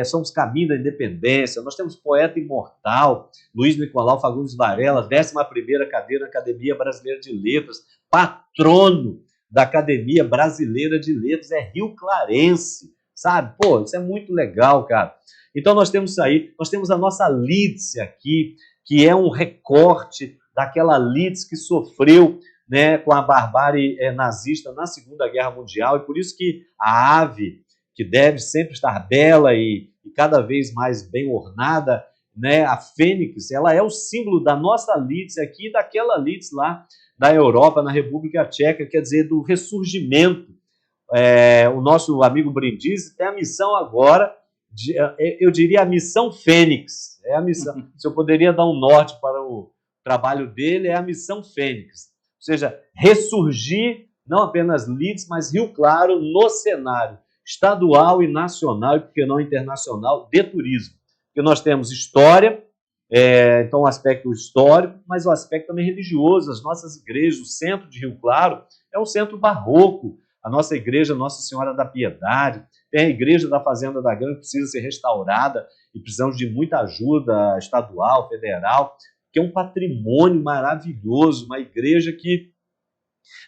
somos caminho da independência, nós temos poeta imortal, Luiz Nicolau Fagundes Varela, 11ª cadeira da Academia Brasileira de Letras, patrono da Academia Brasileira de Letras, é rio-clarense, sabe? Pô, isso é muito legal, cara. Então nós temos isso aí, nós temos a nossa Lídice aqui, que é um recorte daquela Lídice que sofreu né, com a barbárie nazista na Segunda Guerra Mundial, e por isso que a ave, que deve sempre estar bela e cada vez mais bem ornada, né, a fênix, ela é o símbolo da nossa Lidz aqui e daquela Lidz lá da Europa, na República Tcheca, quer dizer, do ressurgimento. O nosso amigo Brindisi tem a missão agora, eu diria a missão Fênix, é a missão, se eu poderia dar um norte para o trabalho dele, é a missão Fênix, ou seja, ressurgir não apenas Lidz, mas Rio Claro no cenário estadual e nacional, e por que não internacional, de turismo. Porque nós temos história, então o aspecto histórico, mas o aspecto também religioso. As nossas igrejas, o centro de Rio Claro é um centro barroco. A nossa igreja Nossa Senhora da Piedade, tem a igreja da Fazenda da Granja que precisa ser restaurada e precisamos de muita ajuda estadual, federal, que é um patrimônio maravilhoso, uma igreja que,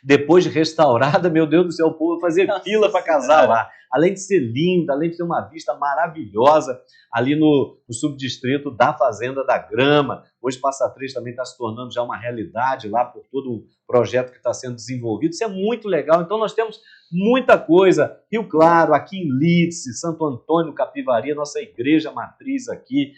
depois de restaurada, meu Deus do céu, o povo vai fazer fila para casar lá. Além de ser linda, além de ter uma vista maravilhosa ali no subdistrito da Fazenda da Grama. Hoje Passa Três também está se tornando já uma realidade lá por todo o projeto que está sendo desenvolvido. Isso é muito legal. Então nós temos muita coisa. Rio Claro, aqui em Lidz, Santo Antônio, Capivari, nossa igreja matriz aqui,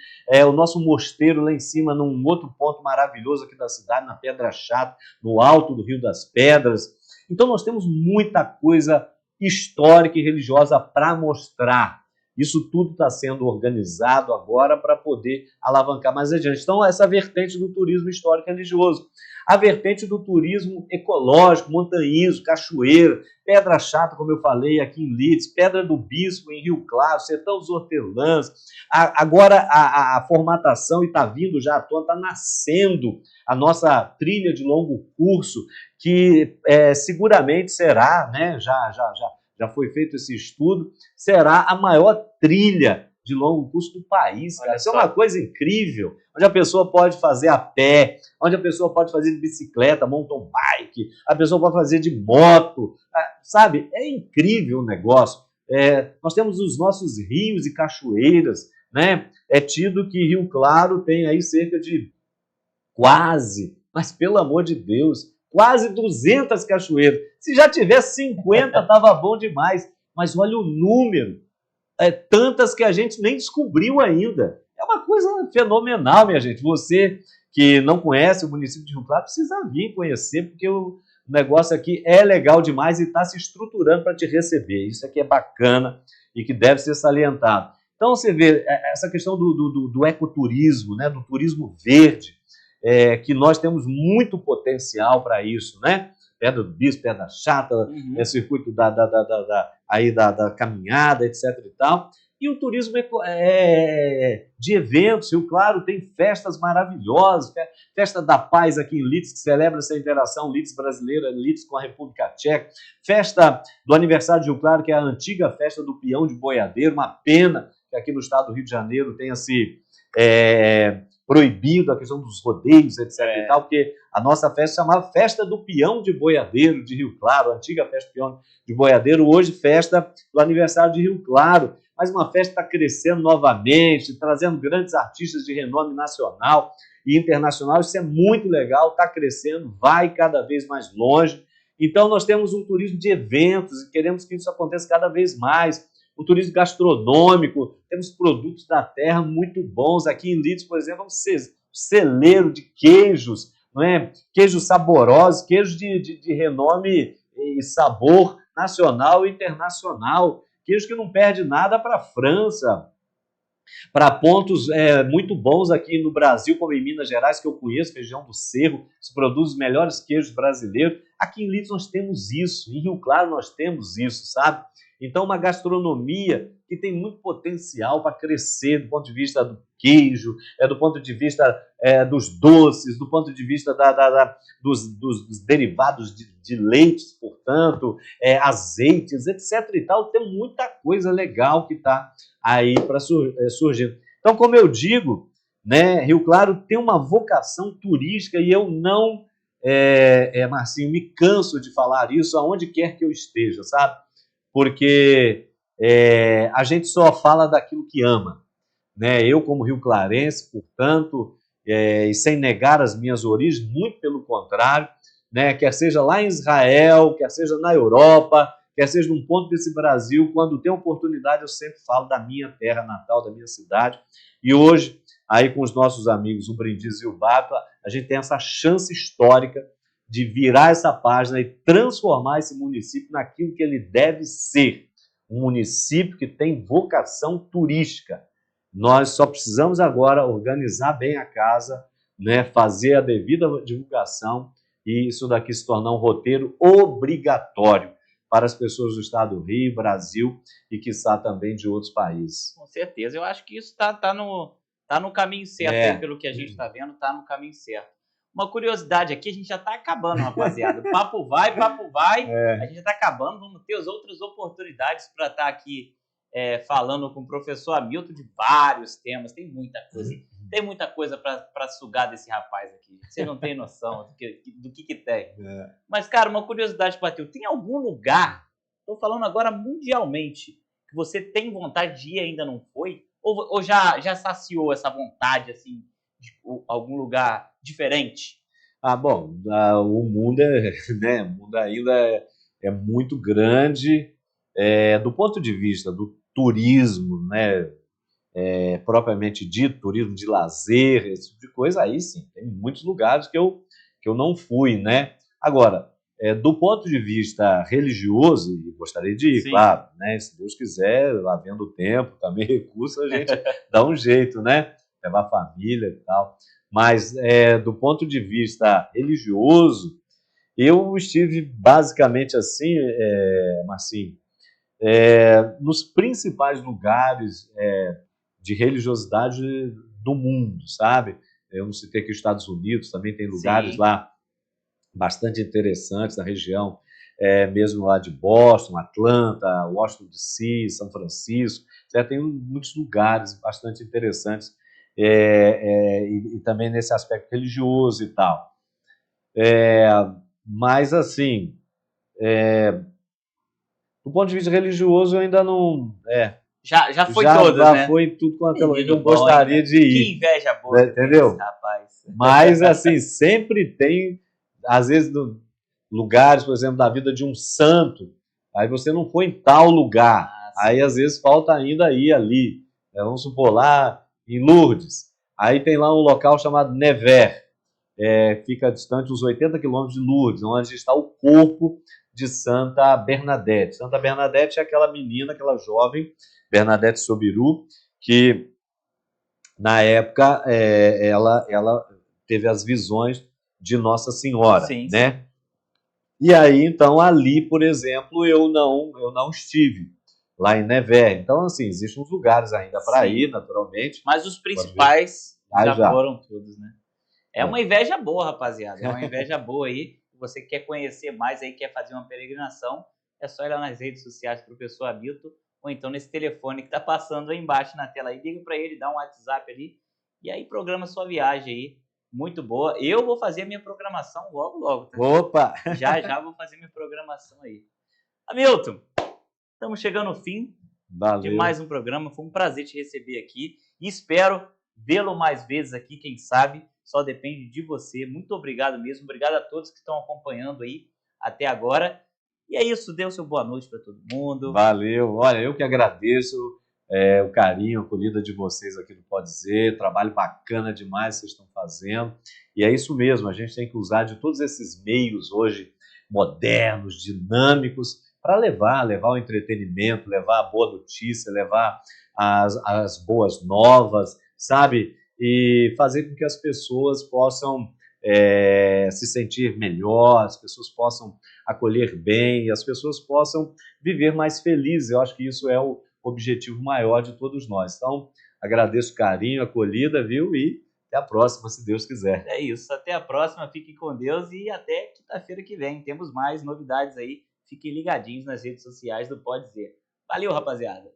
o nosso mosteiro lá em cima, num outro ponto maravilhoso aqui da cidade, na Pedra Chata, no alto do Rio das Pedras. Então nós temos muita coisa histórica e religiosa para mostrar. Isso tudo está sendo organizado agora para poder alavancar mais adiante. Então, essa vertente do turismo histórico e religioso. A vertente do turismo ecológico, montanhismo, cachoeira, Pedra Chata, como eu falei, aqui em Lidz, Pedra do Bispo, em Rio Claro, Sertão dos Hortelãs. Agora, a formatação, e está vindo já à tona, está nascendo a nossa trilha de longo curso, que seguramente será, né, já foi feito esse estudo, será a maior trilha de longo curso do país, cara. Isso é uma coisa incrível, onde a pessoa pode fazer a pé, onde a pessoa pode fazer de bicicleta, mountain bike, a pessoa pode fazer de moto, sabe? É incrível o negócio. Nós temos os nossos rios e cachoeiras, né? É tido que Rio Claro tem aí cerca de mas pelo amor de Deus, quase 200 cachoeiras. Se já tivesse 50, estava bom demais. Mas olha o número. Tantas que a gente nem descobriu ainda. É uma coisa fenomenal, minha gente. Você que não conhece o município de Rio Claro, precisa vir conhecer, porque o negócio aqui é legal demais e está se estruturando para te receber. Isso aqui é bacana e que deve ser salientado. Então, você vê essa questão do ecoturismo, né, do turismo verde, que nós temos muito potencial para isso, né? Pedra do Bispo, Pedra Chata, circuito da caminhada, etc. e tal. E o turismo de eventos, Rio Claro tem festas maravilhosas, Festa da Paz aqui em Lidz, que celebra essa interação Lidz brasileira, Lidz com a República Tcheca, festa do aniversário de Rio Claro, que é a antiga festa do peão de boiadeiro, uma pena que aqui no estado do Rio de Janeiro tenha se proibido a questão dos rodeios, etc. e tal, porque a nossa festa chamava Festa do Peão de Boiadeiro de Rio Claro, a antiga festa do Peão de Boiadeiro, hoje festa do aniversário de Rio Claro, mas uma festa está crescendo novamente, trazendo grandes artistas de renome nacional e internacional, isso é muito legal, está crescendo, vai cada vez mais longe. Então nós temos um turismo de eventos e queremos que isso aconteça cada vez mais. O turismo gastronômico, temos produtos da terra muito bons. Aqui em Lidz, por exemplo, é um celeiro de queijos, não é? Queijos saborosos, queijos de renome e sabor nacional e internacional. Queijo que não perde nada para a França, para pontos muito bons aqui no Brasil, como em Minas Gerais, que eu conheço, região do Cerro, se produz os melhores queijos brasileiros. Aqui em Lidz nós temos isso, em Rio Claro nós temos isso, sabe? Então, uma gastronomia que tem muito potencial para crescer do ponto de vista do queijo, do ponto de vista dos doces, do ponto de vista dos derivados de leites, portanto, azeites, etc. e tal. Tem muita coisa legal que está aí para surgir. Então, como eu digo, né, Rio Claro tem uma vocação turística e eu não, Marcinho, me canso de falar isso aonde quer que eu esteja, sabe? Porque a gente só fala daquilo que ama, né? Eu, como rio-clarense, portanto, e sem negar as minhas origens, muito pelo contrário, né? Quer seja lá em Israel, quer seja na Europa, quer seja num ponto desse Brasil, quando tem oportunidade eu sempre falo da minha terra natal, da minha cidade. E hoje, aí com os nossos amigos, o Brindis e o Bato, a gente tem essa chance histórica de virar essa página e transformar esse município naquilo que ele deve ser, um município que tem vocação turística. Nós só precisamos agora organizar bem a casa, né, fazer a devida divulgação e isso daqui se tornar um roteiro obrigatório para as pessoas do estado do Rio, Brasil e, quiçá, também de outros países. Com certeza. Eu acho que isso tá no caminho certo, aí, pelo que a gente está vendo, tá no caminho certo. Uma curiosidade aqui, a gente já está acabando, rapaziada. Papo vai, a gente já está acabando, vamos ter as outras oportunidades para estar aqui falando com o professor Hamilton de vários temas, tem muita coisa para sugar desse rapaz aqui. Você não tem noção do que tem. Mas, cara, uma curiosidade, Matheus, tem algum lugar, estou falando agora mundialmente, que você tem vontade de ir e ainda não foi? Ou já saciou essa vontade, assim, de algum lugar diferente? Bom, o mundo né, o mundo ainda é muito grande, do ponto de vista do turismo, né, propriamente dito, turismo de lazer, esse tipo de coisa, aí sim, tem muitos lugares que eu não fui, né? Agora, do ponto de vista religioso, e gostaria de ir, Sim. claro, né? Se Deus quiser, havendo tempo, também recurso, a gente dá um jeito, né? Levar a família e tal. Mas, do ponto de vista religioso, eu estive basicamente assim, Marcinho, nos principais lugares de religiosidade do mundo, sabe? Eu não citei aqui os Estados Unidos, também tem lugares lá bastante interessantes na região, mesmo lá de Boston, Atlanta, Washington DC, São Francisco, tem muitos lugares bastante interessantes e também nesse aspecto religioso e tal. Mas, assim, do ponto de vista religioso, eu ainda não... Já foi todas, né? Já foi tudo quanto eu bom, gostaria hein, de ir. Que inveja boa, né, entendeu? Esse rapaz. Mas, assim, sempre tem, às vezes, lugares, por exemplo, da vida de um santo, aí você não foi em tal lugar, aí às vezes falta ainda ir ali, vamos supor, lá em Lourdes, aí tem lá um local chamado Nevers, fica distante uns 80 quilômetros de Lourdes, onde está o corpo de Santa Bernadette. Santa Bernadette é aquela menina, aquela jovem, Bernadette Sobiru, que na época ela teve as visões de Nossa Senhora, Sim, né? sim. E aí, então, ali, por exemplo, eu não estive lá em Nevers. Então, assim, existem uns lugares ainda para ir, naturalmente. Mas os principais já foram todos, né? É uma inveja boa, rapaziada. É uma inveja boa aí. Se você quer conhecer mais aí, quer fazer uma peregrinação, é só ir lá nas redes sociais do professor Hamilton, ou então nesse telefone que tá passando aí embaixo na tela aí. Liga para ele, dá um WhatsApp ali, e aí programa sua viagem aí. Muito boa. Eu vou fazer a minha programação logo, tá? Opa! Já vou fazer minha programação aí. Hamilton, estamos chegando ao fim de mais um programa. Foi um prazer te receber aqui. E espero vê-lo mais vezes aqui, quem sabe. Só depende de você. Muito obrigado mesmo. Obrigado a todos que estão acompanhando aí até agora. E é isso. Dê o seu boa noite para todo mundo. Valeu. Olha, eu que agradeço o carinho, a acolhida de vocês aqui do Pode Dizer. Trabalho bacana demais que vocês estão fazendo. E é isso mesmo. A gente tem que usar de todos esses meios hoje modernos, dinâmicos, para levar o entretenimento, levar a boa notícia, levar as boas novas, sabe? E fazer com que as pessoas possam se sentir melhor, as pessoas possam acolher bem, as pessoas possam viver mais felizes. Eu acho que isso é o objetivo maior de todos nós. Então, agradeço o carinho, a acolhida, viu? E até a próxima, se Deus quiser. É isso, até a próxima, fiquem com Deus e até quinta-feira que vem. Temos mais novidades aí, fiquem ligadinhos nas redes sociais do Pode Dizer. Valeu, rapaziada!